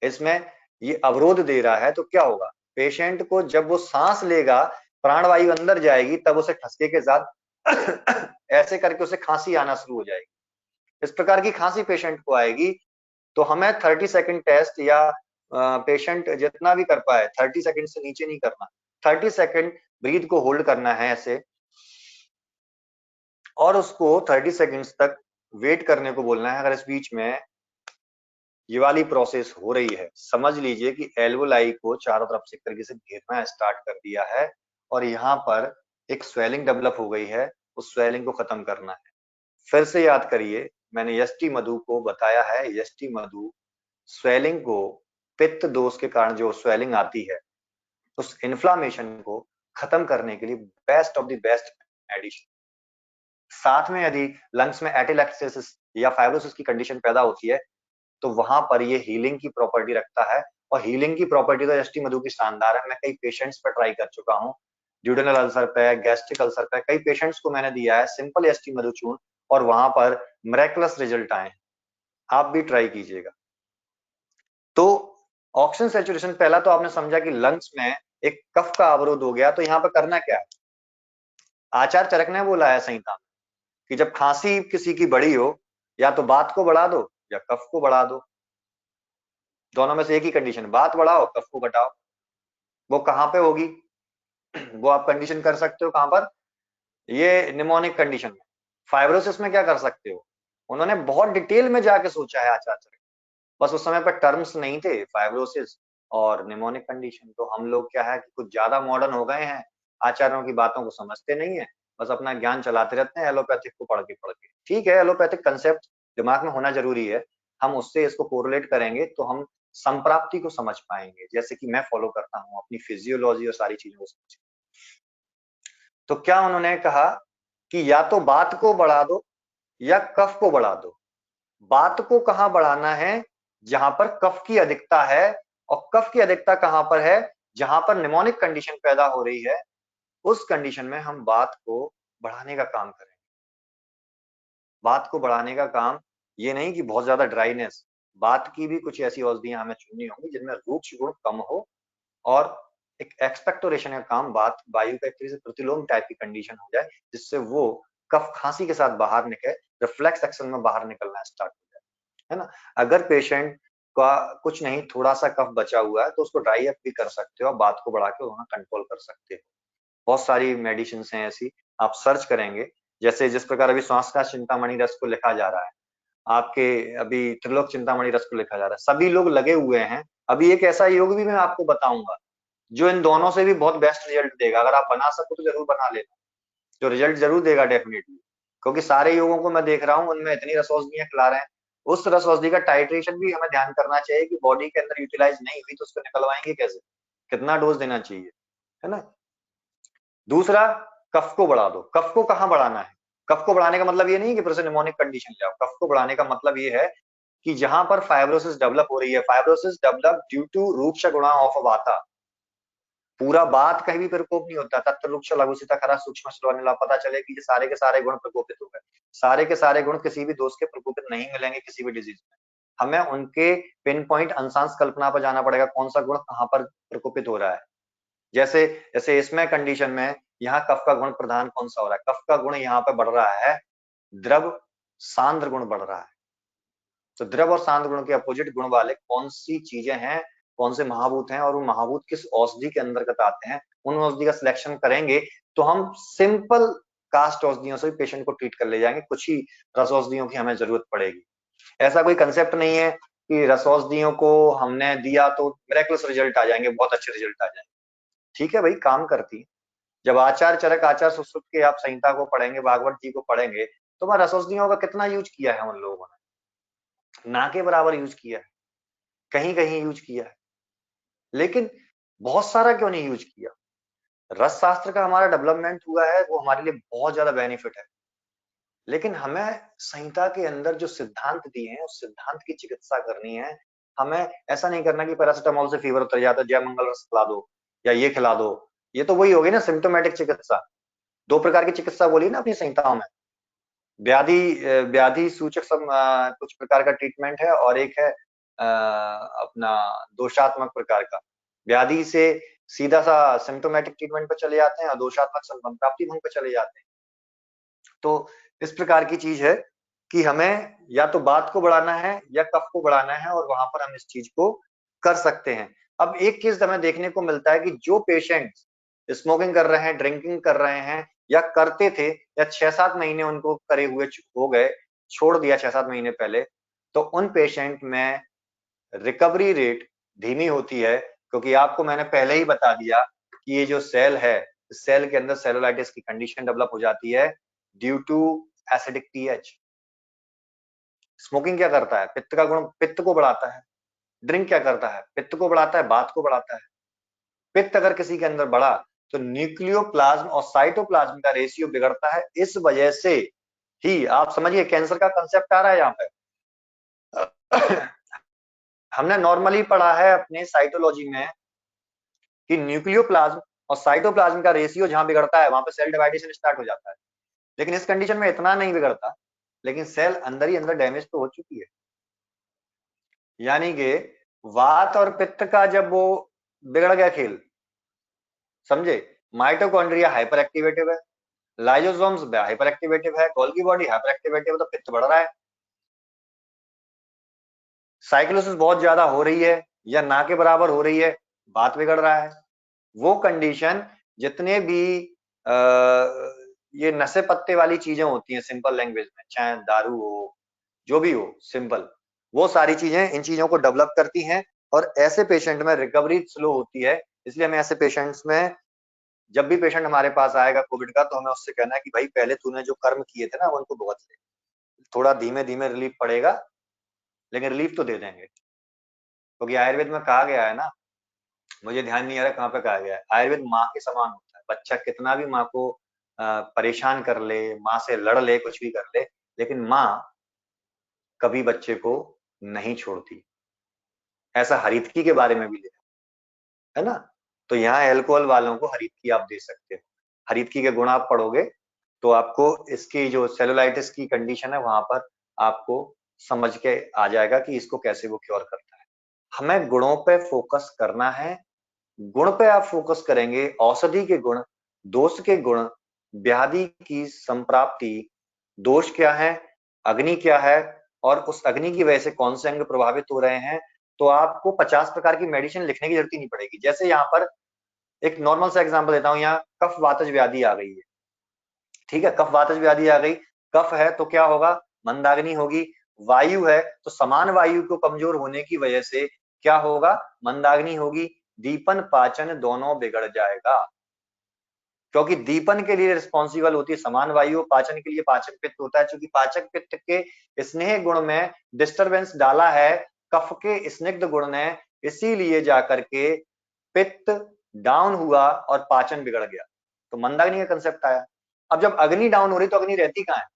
इसमें ये अवरोध दे रहा है, तो क्या होगा, पेशेंट को जब वो सांस लेगा प्राणवायु अंदर जाएगी, तब उसे ठसके के साथ ऐसे करके उसे खांसी आना शुरू हो जाएगी। इस प्रकार की खांसी पेशेंट को आएगी तो हमें 30 सेकंड टेस्ट या पेशेंट जितना भी कर पाए 30 सेकंड से नीचे नहीं करना, 30 सेकंड ब्रीथ को होल्ड करना है ऐसे, और उसको 30 सेकंड्स तक वेट करने को बोलना है। अगर इस बीच में ये वाली प्रोसेस हो रही है, समझ लीजिए कि एल्वोलाई को चारों तरफ से एक तरीके से घेरना स्टार्ट कर दिया है और यहाँ पर एक स्वेलिंग डेवलप हो गई है, उस स्वेलिंग को खत्म करना है। फिर से याद करिए, मैंने यष्टि मधु को बताया है, यष्टि मधु स्वेलिंग को, पित्त दोष के कारण जो स्वेलिंग आती है, उस इन्फ्लामेशन को खत्म करने के लिए best of the best medicine. साथ में यदि लंग्स में एटिलेक्सिस या फाइब्रोसिस की कंडीशन पैदा होती है तो वहां पर ये हीलिंग की प्रॉपर्टी रखता है और हीलिंग की प्रॉपर्टी तो एसटी मधु की शानदार है। मैं कई पेशेंट्स पर ट्राई कर चुका हूँ, ड्यूडेनल अल्सर पे, गैस्ट्रिक अल्सर पे, कई पेशेंट्स को मैंने दिया है सिंपल एसटी मधु चूर्ण और वहां पर मिरेकुलस रिजल्ट आए। आप भी ट्राई कीजिएगा। तो ऑक्सीजन सैचुरेशन, पहला तो आपने समझा कि लंग्स में एक कफ का अवरोध हो गया, तो यहाँ पर करना क्या है? आचार्य चरक ने बोला है संहिता में कि जब खांसी किसी की बड़ी हो, या तो बात को बढ़ा दो या कफ को बढ़ा दो, दोनों में से एक ही कंडीशन, बात बढ़ाओ कफ को घटाओ। वो कहां पे होगी? वो आप कंडीशन कर सकते हो कहां पर? ये निमोनिक कंडीशन में। फाइब्रोसिस में क्या कर सकते हो? उन्होंने बहुत डिटेल में जाके सोचा है आचार्य चरक, बस उस समय पर टर्म्स नहीं थे फाइब्रोसिस और निमोनिक कंडीशन। तो हम लोग क्या है कि कुछ ज्यादा मॉडर्न हो गए हैं, आचार्यों की बातों को समझते नहीं है, बस अपना ज्ञान चलाते रहते हैं एलोपैथिक को पढ़ के। ठीक है, एलोपैथिक कंसेप्ट दिमाग में होना जरूरी है, हम उससे इसको कोरिलेट करेंगे तो हम संप्राप्ति को समझ पाएंगे, जैसे कि मैं फॉलो करता हूँ अपनी फिजियोलॉजी और सारी चीजों को समझ। तो क्या उन्होंने कहा कि या तो बात को बढ़ा दो या कफ को बढ़ा दो। बात को कहां बढ़ाना है? जहां पर कफ की अधिकता है, और कफ की अधिकता कहां पर है? जहां पर निमोनिक कंडीशन पैदा हो रही है, उस कंडीशन में हम बात को बढ़ाने का काम करेंगे। बात को बढ़ाने का काम ये नहीं कि बहुत ज्यादा ड्राइनेस, बात की भी कुछ ऐसी औषधियां हमें चुननी होंगी जिनमें रूक्ष गुण कम हो, और एक एक्सपेक्टोरेशन का काम, बात वायु का एक तरह से प्रतिलोम टाइप की कंडीशन हो जाए, जिससे वो कफ खांसी के साथ बाहर निकले, रिफ्लेक्स एक्शन में बाहर निकलना स्टार्ट हो जाए, है ना। अगर पेशेंट का कुछ नहीं, थोड़ा सा कफ बचा हुआ है, तो उसको ड्राई अप भी कर सकते हो, बात को बढ़ा के वहां कंट्रोल कर सकते हो। बहुत सारी मेडिसिन हैं ऐसी, आप सर्च करेंगे, जैसे जिस प्रकार अभी श्वास का चिंतामणि रस को लिखा जा रहा है, आपके अभी त्रिलोक चिंतामणि रस को लिखा जा रहा है, सभी लोग लगे हुए हैं। अभी एक ऐसा योग भी मैं आपको बताऊंगा जो इन दोनों से भी बहुत बेस्ट रिजल्ट देगा। अगर आप बना सको तो जरूर बना लेना, जो रिजल्ट जरूर देगा डेफिनेटली, क्योंकि सारे योगों को मैं देख रहा हूँ उनमें इतनी रस औषधियां खिला रहे हैं। उस रस औषधि का टाइट्रेशन भी हमें ध्यान करना चाहिए कि बॉडी के अंदर यूटिलाइज नहीं हुई तो उसको निकलवाएंगे कैसे, कितना डोज देना चाहिए, है ना। दूसरा, कफ को बढ़ा दो। कफ को कहाँ बढ़ाना है? कफ को बढ़ाने का मतलब ये नहीं कि फिर से निमोनिक कंडीशन ले आओ। कफ को बढ़ाने का मतलब ये है कि जहां पर फाइब्रोसिस डेवलप हो रही है, फाइब्रोसिस डेवलप ड्यू टू रूक्ष गुणा ऑफ वाता। पूरा बात कहीं भी प्रकोप नहीं होता, तत्व रूक्ष लघुसिता खरा सूक्ष्म श्रवणिला, पता चले कि ये सारे के सारे गुण प्रकोपित हो गए। सारे के सारे गुण किसी भी दोष के प्रकोपित नहीं मिलेंगे किसी भी डिजीज में। हमें उनके पिन पॉइंट अंशांश कल्पना पर जाना पड़ेगा, कौन सा गुण कहाँ पर प्रकोपित हो रहा है। जैसे जैसे इसमें कंडीशन में यहाँ कफ का गुण प्रधान कौन सा हो रहा है? कफ का गुण यहाँ पे बढ़ रहा है, द्रव सांद्र गुण बढ़ रहा है। तो द्रव और सांद्र गुण के अपोजिट गुण वाले कौन सी चीजें हैं, कौन से महाभूत हैं, और वो महाभूत किस औषधि के अंतर्गत आते हैं, उन औषधि का सिलेक्शन करेंगे तो हम सिंपल कास्ट औषधियों से भी पेशेंट को ट्रीट कर ले जाएंगे। कुछ ही रस औषधियों की हमें जरूरत पड़ेगी। ऐसा कोई कंसेप्ट नहीं है कि रस औषधियों को हमने दिया तो मिरेकलस रिजल्ट आ जाएंगे, बहुत अच्छे रिजल्ट आ जाएंगे। ठीक है भाई, काम करती है। जब आचार्य चरक, आचार्य सुश्रुत के आप संहिता को पढ़ेंगे, भागवत जी को पढ़ेंगे, तो वह रस औषधियों का कितना यूज किया है उन लोगों ने? ना के बराबर यूज किया है, कहीं कहीं यूज किया है, लेकिन बहुत सारा क्यों नहीं यूज किया? रस शास्त्र का हमारा डेवलपमेंट हुआ है, वो हमारे लिए बहुत ज्यादा बेनिफिट है, लेकिन हमें संहिता के अंदर जो सिद्धांत दिए हैं उस सिद्धांत की चिकित्सा करनी है। हमें ऐसा नहीं करना कि पैरासिटामोल से फीवर उतर जाता है, जय मंगल रस खिला दो या ये खिला दो। ये तो वही होगी ना सिम्टोमेटिक चिकित्सा। दो प्रकार की चिकित्सा बोली ना अपनी संहिताओं में, व्याधि व्याधि सूचक कुछ प्रकार का ट्रीटमेंट है, और एक है अपना दोषात्मक प्रकार का। व्याधि से सीधा सा सिम्टोमेटिक ट्रीटमेंट पे चले जाते हैं और दोषात्मक संप्राप्ति भंग पे चले जाते हैं। तो इस प्रकार की चीज है कि हमें या तो बात को बढ़ाना है या कफ को बढ़ाना है, और वहां पर हम इस चीज को कर सकते हैं। अब एक चीज हमें देखने को मिलता है कि जो पेशेंट स्मोकिंग कर रहे हैं, ड्रिंकिंग कर रहे हैं, या करते थे, या 6-7 महीने उनको करे हुए हो गए, छोड़ दिया 6-7 महीने पहले, तो उन पेशेंट में रिकवरी रेट धीमी होती है, क्योंकि आपको मैंने पहले ही बता दिया कि ये जो सेल है, सेल के अंदर सेलुलाइटिस की कंडीशन डेवलप हो जाती है due to acidic pH. Smoking क्या करता है? पित्त का गुण, पित्त को बढ़ाता है। ड्रिंक क्या करता है? पित्त को बढ़ाता है, बात को बढ़ाता है। पित्त अगर किसी के अंदर बढ़ा तो न्यूक्लियोप्लाज्म और साइटोप्लाज्म का रेशियो बिगड़ता है। इस वजह से ही आप समझिए कैंसर का कंसेप्ट आ रहा है यहाँ पे। हमने नॉर्मली पढ़ा है अपने साइटोलॉजी में कि न्यूक्लियोप्लाज्म और साइटोप्लाज्म का रेशियो जहां बिगड़ता है वहां पर सेल डिवाइडेशन स्टार्ट हो जाता है, लेकिन इस कंडीशन में इतना नहीं बिगड़ता, लेकिन सेल अंदर ही अंदर डैमेज तो हो चुकी है। यानी कि वात और पित्त का जब वो बिगड़ गया खेल, समझे, माइटोकॉन्ड्रिया हाइपर एक्टिवेटिव है, लाइजोसोम्स हाइपर एक्टिवेटिव है, गोल्गी बॉडी हाइपर एक्टिवेटिव है, तो पित्त बढ़ रहा है, साइक्लोसिस बहुत ज्यादा हो रही है या ना के बराबर हो रही है, बात बिगड़ रहा है। वो कंडीशन जितने भी ये नशे पत्ते वाली चीजें होती हैं सिंपल लैंग्वेज में, चाहे दारू हो जो भी हो सिंपल, वो सारी चीजें इन चीजों को डेवलप करती हैं और ऐसे पेशेंट में रिकवरी स्लो होती है। इसलिए हमें ऐसे पेशेंट्स में, जब भी पेशेंट हमारे पास आएगा कोविड का, तो हमें उससे कहना है कि भाई पहले तूने जो कर्म किए थे ना उनको भुगत ले, थोड़ा धीमे धीमे रिलीफ पड़ेगा लेकिन रिलीफ तो दे देंगे। क्योंकि आयुर्वेद में कहा गया है ना, मुझे ध्यान नहीं आ रहा कहाँ पे कहा गया है, आयुर्वेद माँ के समान होता है। बच्चा कितना भी माँ को परेशान कर ले, माँ से लड़ ले, कुछ भी कर ले, लेकिन माँ कभी बच्चे को नहीं छोड़ती। ऐसा हरितकी के बारे में भी लिखा है ना। तो यहाँ अल्कोहल वालों को हरितकी आप दे सकते हो। हरितकी के गुण आप पढ़ोगे तो आपको इसकी जो सेलुलाइटिस की कंडीशन है वहां पर आपको समझ के आ जाएगा कि इसको कैसे वो क्योर करता है। हमें गुणों पे फोकस करना है। गुण पे आप फोकस करेंगे, औषधि के गुण, दोष के गुण, व्याधि की संप्राप्ति, दोष क्या है, अग्नि क्या है, और उस अग्नि की वजह से कौन से अंग प्रभावित हो रहे हैं, तो आपको 50 प्रकार की मेडिसिन लिखने की जरूरत ही नहीं पड़ेगी। जैसे यहाँ पर एक नॉर्मल सा एग्जांपल देता हूँ, यहाँ कफ वातज व्याधि आ गई है, ठीक है, कफ वातज व्याधि आ गई, कफ है तो क्या होगा, मंदाग्नि होगी, वायु है तो समान वायु को कमजोर होने की वजह से क्या होगा, मंदाग्नि होगी, दीपन पाचन दोनों बिगड़ जाएगा। क्योंकि दीपन के लिए रिस्पॉन्सिबल होती है समान वायु, पाचन के लिए पाचक पित्त होता है। चूंकि पाचक पित्त के स्नेह गुण में डिस्टरबेंस डाला है कफ के स्निग्ध गुण ने, इसीलिए जाकर के पित्त डाउन हुआ और पाचन बिगड़ गया, तो मंदाग्नि का कंसेप्ट आया। अब जब अग्नि डाउन हो रही तो अग्नि रहती कहाँ है,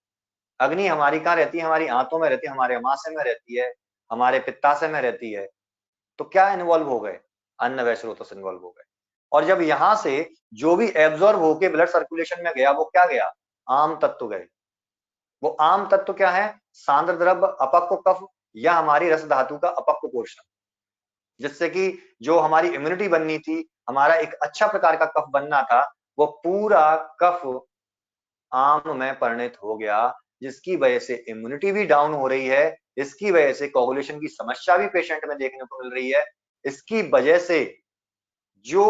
अग्नि हमारी कहाँ रहती है, हमारी आंतों में रहती है, हमारे अमाशय में रहती है, हमारे पित्ताशय में रहती है। तो क्या इन्वॉल्व हो गए, अन्न व स्रोतस इन्वॉल्व हो गए। और जब यहां से जो भी एब्जॉर्ब होके ब्लड सर्कुलेशन में गया वो क्या गया, आम तत्व गए। वो आम तत्व क्या है, सांद्र द्रव्य, अपक्व कफ, या हमारी रस धातु का अपक्व पोर्शन, जिससे कि जो हमारी इम्यूनिटी बननी थी, हमारा एक अच्छा प्रकार का कफ बनना था, वो पूरा कफ आम में परिणत हो गया, जिसकी वजह से इम्यूनिटी भी डाउन हो रही है, इसकी वजह से कोगुलेशन की समस्या भी पेशेंट में देखने को मिल रही है। इसकी वजह से जो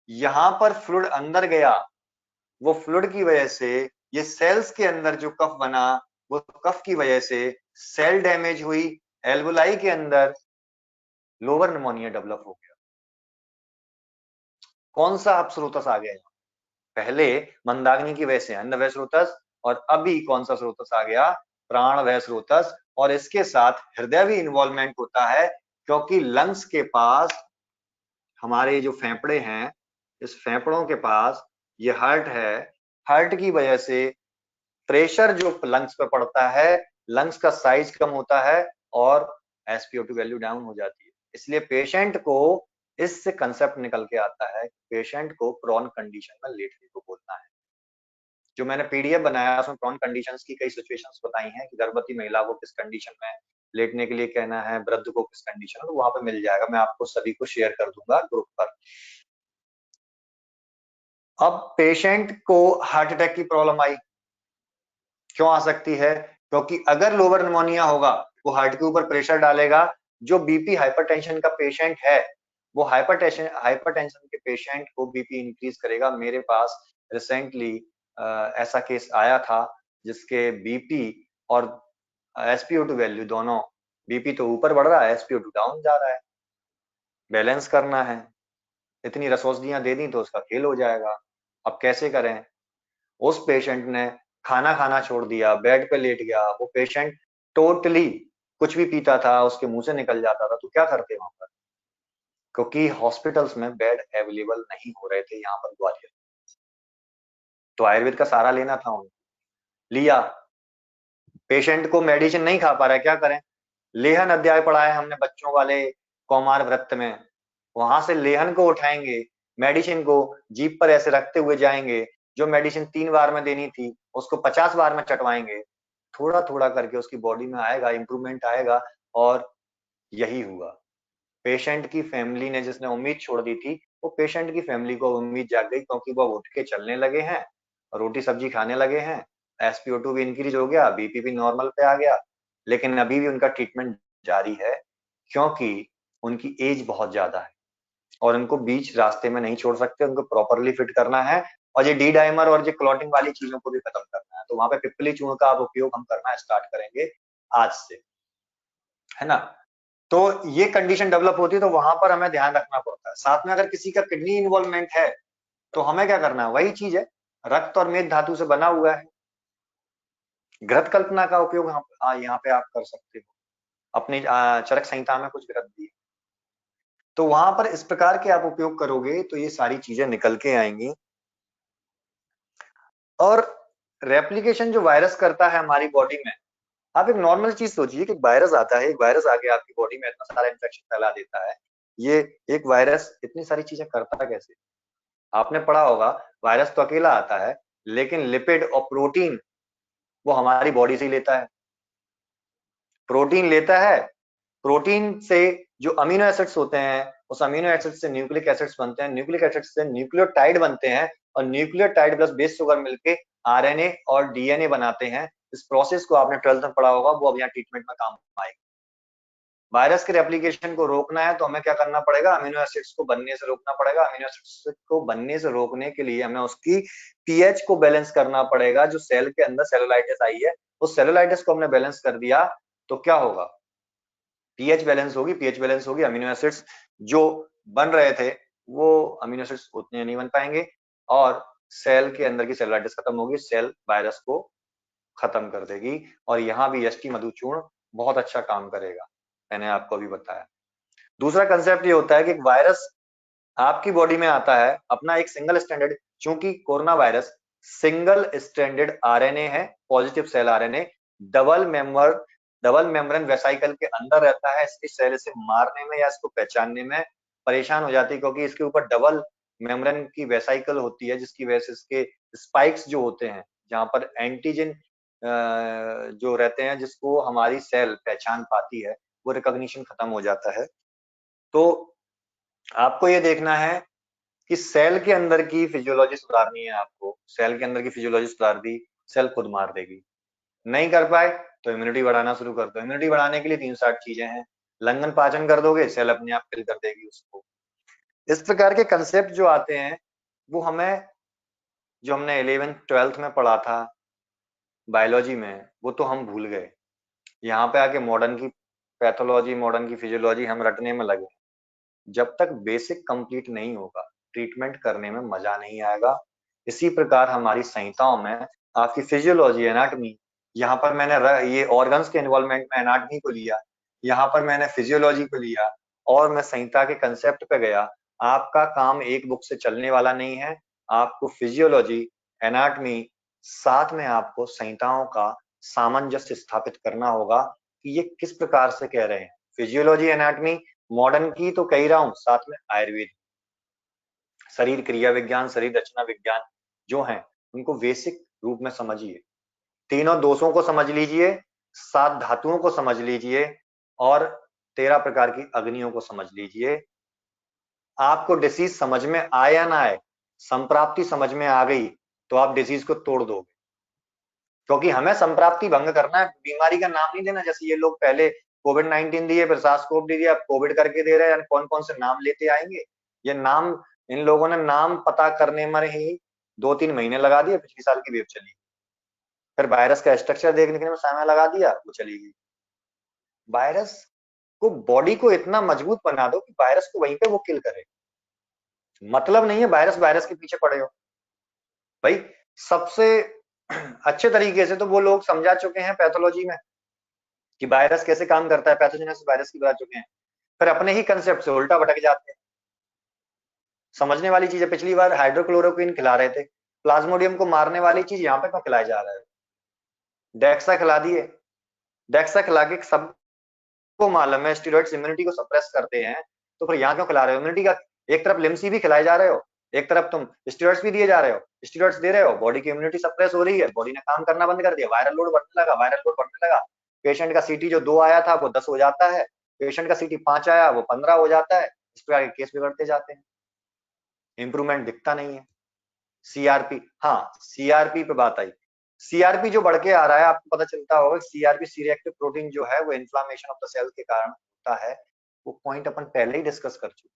यहां पर फ्लूइड अंदर गया, वो फ्लूइड की वजह से ये सेल्स के अंदर जो कफ बना, वो कफ की वजह से सेल डैमेज हुई, एल्वुलाई के अंदर लोअर निमोनिया डेवलप हो गया। कौन सा आप स्रोतस आ गया, पहले मंदाग्नि की वजह से अन्न वह स्रोतस, और अभी कौन सा स्रोतस आ गया, प्राण वह स्रोतस। और इसके साथ हृदय भी इन्वॉल्वमेंट होता है, क्योंकि लंग्स के पास हमारे जो फेफड़े हैं, इस फेफड़ों के पास ये हार्ट है, हार्ट की वजह से प्रेशर जो लंग्स पे पड़ता है, लंग्स का साइज कम होता है और एसपीओ2 वैल्यू डाउन हो जाती है। इसलिए पेशेंट को इससे कंसेप्ट निकल के आता है, पेशेंट को प्रॉन कंडीशन में लेटने को बोलना है। जो मैंने पीडीएफ बनाया उसमें प्रॉन कंडीशंस की कई सिचुएशंस बताई हैं कि गर्भवती महिला को किस कंडीशन में लेटने के लिए कहना है, वृद्ध को किस कंडीशन में, तो वहां पे मिल जाएगा, मैं आपको सभी को शेयर कर दूंगा ग्रुप पर। अब पेशेंट को हार्ट अटैक की प्रॉब्लम आई, क्यों आ सकती है, क्योंकि अगर लोअर निमोनिया होगा वो हार्ट के ऊपर प्रेशर डालेगा। जो बीपी हाइपरटेंशन का पेशेंट है, वो हाइपरटेंशन के पेशेंट को बीपी इंक्रीज करेगा। मेरे पास रिसेंटली ऐसा केस आया था जिसके बीपी और एसपीओ2 वैल्यू दोनों, बीपी तो ऊपर बढ़ रहा है, एसपीओ2 डाउन जा रहा है। बैलेंस करना है, इतनी रसौसदियां दे दी तो उसका खेल हो जाएगा। अब कैसे करें, उस पेशेंट ने खाना खाना छोड़ दिया, बेड पे लेट गया, वो पेशेंट टोटली कुछ भी पीता था उसके मुंह से निकल जाता था, तो क्या करते वहां पर, क्योंकि हॉस्पिटल्स में बेड अवेलेबल नहीं हो रहे थे यहाँ पर ग्वालियर, तो आयुर्वेद का सहारा लेना था उन्हें, लिया। पेशेंट को मेडिसिन नहीं खा पा रहा है, क्या करें, लेहन अध्याय पढ़ा है हमने बच्चों वाले, कौमार वृत्त में, वहां से लेहन को उठाएंगे, मेडिसिन को जीभ पर ऐसे रखते हुए जाएंगे, जो मेडिसिन 3 बार में देनी थी उसको 50 बार में चटवाएंगे, थोड़ा थोड़ा करके उसकी बॉडी में आएगा, इंप्रूवमेंट आएगा। और यही हुआ। पेशेंट की फैमिली ने, जिसने उम्मीद छोड़ दी थी, वो पेशेंट की फैमिली को उम्मीद जाग गई, क्योंकि वो उठ के चलने लगे हैं, रोटी सब्जी खाने लगे हैं, SpO2 भी इंक्रीज हो गया, BP भी नॉर्मल पे आ गया। लेकिन अभी भी उनका ट्रीटमेंट जारी है, क्योंकि उनकी एज बहुत ज्यादा है और उनको बीच रास्ते में नहीं छोड़ सकते, उनको प्रॉपरली फिट करना है। और ये डी डाइमर और ये क्लॉटिंग वाली चीजों को भी खत्म करना है। तो वहां पे पिप्पली चूर्ण का आप उपयोग हम करना स्टार्ट करेंगे आज से, है ना। तो ये कंडीशन डेवलप होती है, तो वहां पर हमें ध्यान रखना पड़ता है। साथ में अगर किसी का किडनी इन्वॉल्वमेंट है तो हमें क्या करना है, वही चीज है, रक्त और मेद धातु से बना हुआ है, घृत कल्पना का उपयोग यहाँ पे आप कर सकते हो। अपनी चरक संहिता में कुछ घृत दी, तो वहां पर इस प्रकार के आप उपयोग करोगे तो ये सारी चीजें निकल के आएंगी। और रेप्लिकेशन जो वायरस करता है हमारी बॉडी में, आप एक नॉर्मल चीज सोचिए कि वायरस आता है, एक वायरस आके आपकी बॉडी में इतना सारा इन्फेक्शन फैला देता है। ये एक वायरस इतनी सारी चीजें करता कैसे? आपने पढ़ा होगा, वायरस तो अकेला आता है, लेकिन लिपिड और प्रोटीन वो हमारी बॉडी से ही लेता है। प्रोटीन लेता है, प्रोटीन से जो अमीनो एसिड्स होते हैं, उस अमीनो एसिड से न्यूक्लिक एसिड्स बनते हैं, न्यूक्लिक एसिड से न्यूक्लियोटाइड बनते हैं, और न्यूक्लियोटाइड प्लस बेस शुगर मिलके RNA और DNA बनाते हैं। इस प्रोसेस को आपने 12th में पढ़ा होगा, वो अब यहाँ ट्रीटमेंट में काम आएगा। वायरस के रेप्लिकेशन को रोकना है तो हमें क्या करना पड़ेगा, अमीनो एसिड्स को बनने से रोकना पड़ेगा। अमीनो एसिड्स को बनने से रोकने के लिए हमें उसकी पीएच को बैलेंस करना पड़ेगा। जो सेल के अंदर सेलुलाइटिस आई है, उस सेलुलाइटिस को हमने बैलेंस कर दिया तो क्या होगा, पीएच बैलेंस होगी। पीएच बैलेंस होगी, अमीनो एसिड्स जो बन रहे थे वो अमीनो एसिड्स उतने नहीं बन पाएंगे, और सेल के अंदर की सेलुलाइटिस खत्म होगी, सेल वायरस को खत्म कर देगी। और यहाँ भी एसटी मधुचूर्ण बहुत अच्छा काम करेगा, मैंने आपको अभी बताया। दूसरा कंसेप्ट ये होता है कि वायरस आपकी बॉडी में आता है, अपना एक सिंगल स्टैंडर्ड, चूंकि corona virus single stranded RNA है, पॉजिटिव सेल आरएनए, डबल मेम्ब्रेन वेसाइकल के अंदर रहता है। इसकी सेल इसे मारने में या इसको पहचानने में परेशान हो जाती है, क्योंकि इसके ऊपर डबल मेम्ब्रेन की वेसाइकल होती है, जिसकी वजह से इसके स्पाइक्स जो होते हैं, जहां पर एंटीजन जो रहते हैं जिसको हमारी सेल पहचान पाती है, वो रिकॉग्निशन खत्म हो जाता है। तो आपको ये देखना है कि सेल के अंदर की फिजियोलॉजी सुधारनी है आपको। सेल के अंदर की फिजियोलॉजी सुधार दी, सेल खुद मार देगी। नहीं कर पाए तो इम्यूनिटी बढ़ाना शुरू कर दो। इम्यूनिटी बढ़ाने के लिए 3-7 चीजें हैं, लंघन पाचन कर दोगे, सेल अपने आप किल कर देगी उसको। इस प्रकार के कंसेप्ट जो आते हैं वो हमें, जो हमने 11th-12th में पढ़ा था बायोलॉजी में, वो तो हम भूल गए। यहाँ पे आके मॉडर्न की पैथोलॉजी, मॉडर्न की फिजियोलॉजी हम रटने में लगे। जब तक बेसिक कंप्लीट नहीं होगा, ट्रीटमेंट करने में मजा नहीं आएगा। इसी प्रकार हमारी संहिताओं में आपकी फिजियोलॉजी, एनाटॉमी, यहाँ पर मैंने ये ऑर्गन्स के इन्वॉल्वमेंट में एनाटॉमी को लिया, यहाँ पर मैंने फिजियोलॉजी को लिया, और मैं संहिता के कंसेप्ट पे गया। आपका काम एक बुक से चलने वाला नहीं है, आपको फिजियोलॉजी, एनाटॉमी, साथ में आपको संहिताओं का सामंजस्य स्थापित करना होगा कि ये किस प्रकार से कह रहे हैं। फिजियोलॉजी, एनाटॉमी मॉडर्न की तो कह रहा हूं, साथ में आयुर्वेद, शरीर क्रिया विज्ञान, शरीर रचना विज्ञान जो हैं, उनको बेसिक रूप में समझिए। तीनों दोषों को समझ लीजिए, 7 धातुओं को समझ लीजिए, और 13 प्रकार की अग्नियों को समझ लीजिए। आपको डिसीज समझ में आए या ना आए, संप्राप्ति समझ में आ गई तो आप डिसीज को तोड़ दोगे। क्योंकि हमें संप्राप्ति भंग करना है, बीमारी का नाम नहीं देना। जैसे ये लोग पहले कोविड-19 दिए, फिर SARS-CoV दिया, अब कोविड करके दे रहे हैं, कौन कौन से नाम लेते आएंगे। ये नाम, इन लोगों ने नाम पता करने में ही 2-3 महीने लगा दिए। पिछली साल की वेव चली, फिर वायरस का स्ट्रक्चर देखने में समय लगा दिया, वो चली गई। वायरस को, बॉडी को इतना मजबूत बना दो कि वायरस को वहीं पे वो किल करे। मतलब नहीं है वायरस वायरस के पीछे पड़े हो भाई। सबसे अच्छे तरीके से तो वो लोग समझा चुके हैं पैथोलॉजी में कि वायरस कैसे काम करता है, पैथोजेनेसिस वायरस की बता चुके हैं, फिर अपने ही कंसेप्ट से उल्टा भटक जाते हैं। समझने वाली चीज है, पिछली बार हाइड्रोक्लोरोक्विन खिला रहे थे, प्लाज्मोडियम को मारने वाली चीज यहाँ पे क्यों खिलाया जा रहा है? डेक्सा खिला दिए, डेक्सा खिला के सब सबको मालूम है स्टेरॉइड्स इम्यूनिटी को सप्रेस करते हैं, तो फिर यहाँ क्यों खिला रहे हो इम्यूनिटी का? एक तरफ लिम्सी भी खिलाए जा रहे हो, एक तरफ तुम स्टेरॉइड्स भी दिए जा रहे हो, स्टेरॉइड्स दे रहे हो, बॉडी की इम्यूनिटी सप्रेस हो रही है, बॉडी ने काम करना बंद कर दिया, वायरल लोड बढ़ने लगा, वायरल लोड बढ़ने लगा। पेशेंट का सीटी जो 2 आया था वो 10 हो जाता है, पेशेंट का सीटी 5 आया वो 15 हो जाता है। इस प्रकार के केस बिगड़ते जाते हैं, इंप्रूवमेंट दिखता नहीं है। सीआरपी, हाँ सीआरपी पे बात आई। सीआरपी जो बढ़ के आ रहा है, आपको पता चलता होगा सीआरपी सी रिएक्टिव प्रोटीन जो है वो इन्फ्लामेशन ऑफ द सेल के कारण होता है। वो पॉइंट अपन पहले ही डिस्कस कर चुके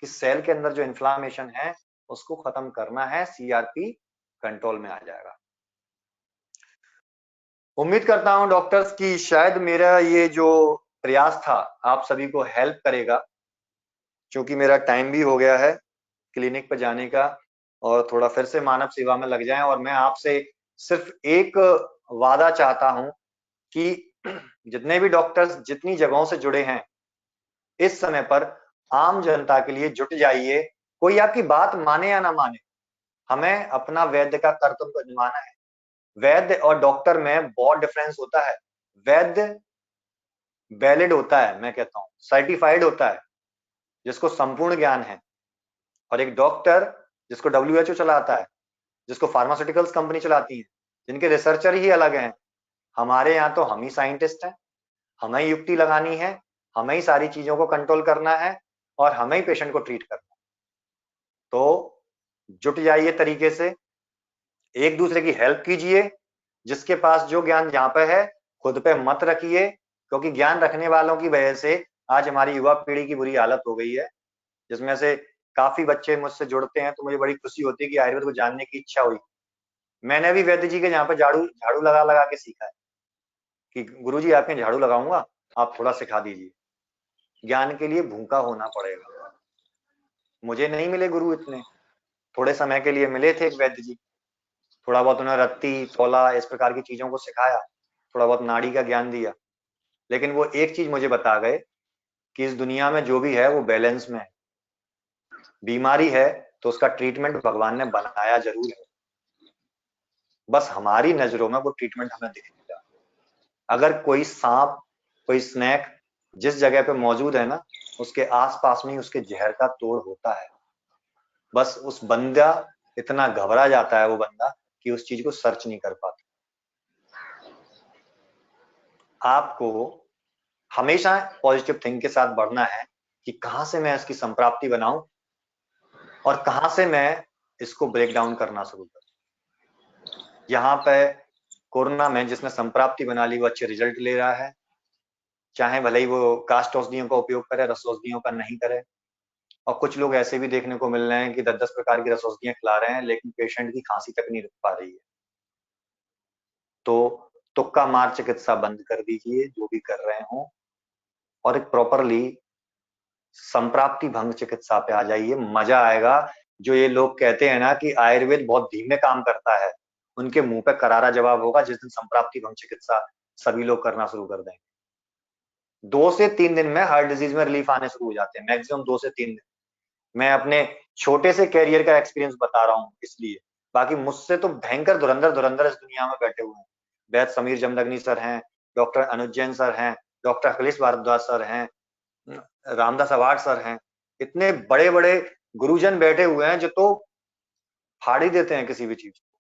कि सेल के अंदर जो इन्फ्लामेशन है उसको खत्म करना है, सीआरपी कंट्रोल में आ जाएगा। उम्मीद करता हूं डॉक्टर्स की शायद मेरा ये जो प्रयास था आप सभी को हेल्प करेगा, क्योंकि मेरा टाइम भी हो गया है क्लिनिक पर जाने का और थोड़ा फिर से मानव सेवा में लग जाएं। और मैं आपसे सिर्फ एक वादा चाहता हूं कि जितने भी डॉक्टर्स जितनी जगहों से जुड़े हैं इस समय पर आम जनता के लिए जुट जाइए। कोई आपकी बात माने या ना माने, हमें अपना वैद्य का कर्तव्य निभाना है। वैद्य और डॉक्टर में बहुत डिफरेंस होता है। वैद्य वैलिड होता है, मैं कहता हूं सर्टिफाइड होता है, जिसको संपूर्ण ज्ञान है, और एक डॉक्टर जिसको WHO चलाता है, जिसको फार्मास्यूटिकल्स कंपनी चलाती है, जिनके रिसर्चर ही अलग हैं। हमारे यहाँ तो हम ही साइंटिस्ट हैं, हमें ही युक्ति लगानी है, हमें ही सारी चीजों को कंट्रोल करना है और हमें ही पेशेंट को ट्रीट करना है। तो जुट जाइए तरीके से, एक दूसरे की हेल्प कीजिए। जिसके पास जो ज्ञान जहां पे है खुद पे मत रखिए, क्योंकि ज्ञान रखने वालों की वजह से आज हमारी युवा पीढ़ी की बुरी हालत हो गई है, जिसमें से काफी बच्चे मुझसे जुड़ते हैं। तो मुझे बड़ी खुशी होती है कि आयुर्वेद को जानने की इच्छा हुई। मैंने भी वैद्य जी के यहाँ पे झाड़ू झाड़ू लगा लगा के सीखा है कि गुरुजी आपके झाड़ू लगाऊंगा, आप थोड़ा सिखा दीजिए। ज्ञान के लिए भूखा होना पड़ेगा। मुझे नहीं मिले गुरु इतने, थोड़े समय के लिए मिले थे एक वैद्य जी, थोड़ा बहुत उन्होंने रत्ती तोला इस प्रकार की चीजों को सिखाया, थोड़ा बहुत नाड़ी का ज्ञान दिया। लेकिन वो एक चीज मुझे बता गए कि इस दुनिया में जो भी है वो बैलेंस में है। बीमारी है तो उसका ट्रीटमेंट भगवान ने बनाया जरूर है, बस हमारी नजरों में वो ट्रीटमेंट हमें दिखेगा। अगर कोई सांप कोई स्नेक जिस जगह पे मौजूद है ना, उसके आसपास में ही उसके जहर का तोड़ होता है। बस उस बंदा इतना घबरा जाता है वो बंदा कि उस चीज को सर्च नहीं कर पाता। आपको हमेशा पॉजिटिव थिंक के साथ बढ़ना है कि कहां से मैं इसकी संप्राप्ति बनाऊं और कहां से मैं इसको ब्रेक डाउन करना शुरू करूं। यहाँ पे कोरोना में जिसने संप्राप्ति बना ली वो अच्छे रिजल्ट ले रहा है, चाहे भले ही वो कास्ट औषधियों का उपयोग करे, रस औषधियों का नहीं करे। और कुछ लोग ऐसे भी देखने को मिल रहे हैं कि 10-10 प्रकार की रस औषधियां खिला रहे हैं, लेकिन पेशेंट की खांसी तक नहीं रुक पा रही है। तो तुक्का मार चिकित्सा बंद कर दीजिए जो भी कर रहे हो, और एक प्रॉपरली संप्राप्ति भंग चिकित्सा पे आ जाइए। मजा आएगा। जो ये लोग कहते हैं ना कि आयुर्वेद बहुत धीमे काम करता है, उनके मुंह पे करारा जवाब होगा जिस दिन संप्राप्ति भंग चिकित्सा सभी लोग करना शुरू कर देंगे। 2 से 3 दिन में हार्ट डिजीज में रिलीफ आने शुरू हो जाते हैं, मैक्सिमम 2 से 3 दिन। मैं अपने छोटे से कैरियर का एक्सपीरियंस बता रहा हूँ इसलिए, बाकी मुझसे तो भयंकर धुरंधर धुरंधर इस दुनिया में बैठे हुए हैं। वैद्य समीर जमदग्नि सर हैं, डॉक्टर अनुज जैन सर हैं, डॉक्टर अखिलेश भारद्वाज सर हैं, रामदास अवार्ड सर हैं। इतने बड़े बड़े गुरुजन बैठे हुए हैं जो तो फाड़ ही देते हैं किसी भी चीज को।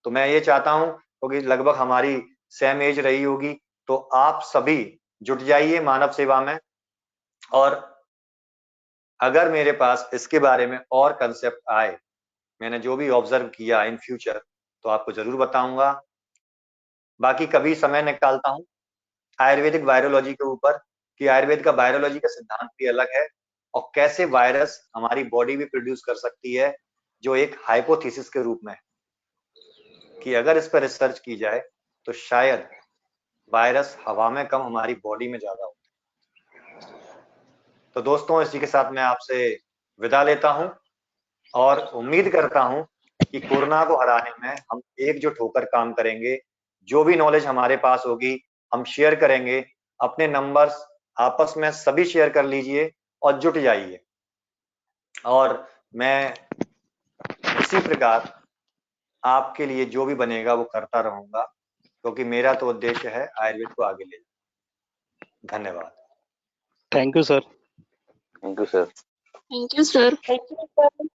तो मैं ये चाहता हूं, क्योंकि लगभग हमारी सेम एज रही होगी, तो आप सभी जुट जाइए मानव सेवा में। और अगर मेरे पास इसके बारे में और कंसेप्ट आए, मैंने जो भी ऑब्जर्व किया इन फ्यूचर, तो आपको जरूर बताऊंगा। बाकी कभी समय निकालता हूं आयुर्वेदिक वायरोलॉजी के ऊपर, कि आयुर्वेद का वायरोलॉजी का सिद्धांत भी अलग है और कैसे वायरस हमारी बॉडी भी प्रोड्यूस कर सकती है, जो एक हाइपोथेसिस के रूप में है कि अगर इस पर रिसर्च की जाए तो शायद वायरस हवा में कम, हमारी बॉडी में ज्यादा होता है। तो दोस्तों, इसी के साथ मैं आपसे विदा लेता हूं और उम्मीद करता हूं कि कोरोना को हराने में हम एकजुट होकर काम करेंगे। जो भी नॉलेज हमारे पास होगी हम शेयर करेंगे। अपने नंबर्स आपस में सभी शेयर कर लीजिए और जुट जाइए। और मैं इसी प्रकार आपके लिए जो भी बनेगा वो करता रहूंगा, क्योंकि मेरा तो उद्देश्य है आयुर्वेद को आगे ले जाना। धन्यवाद। Thank you sir. Thank you sir. Thank you, sir.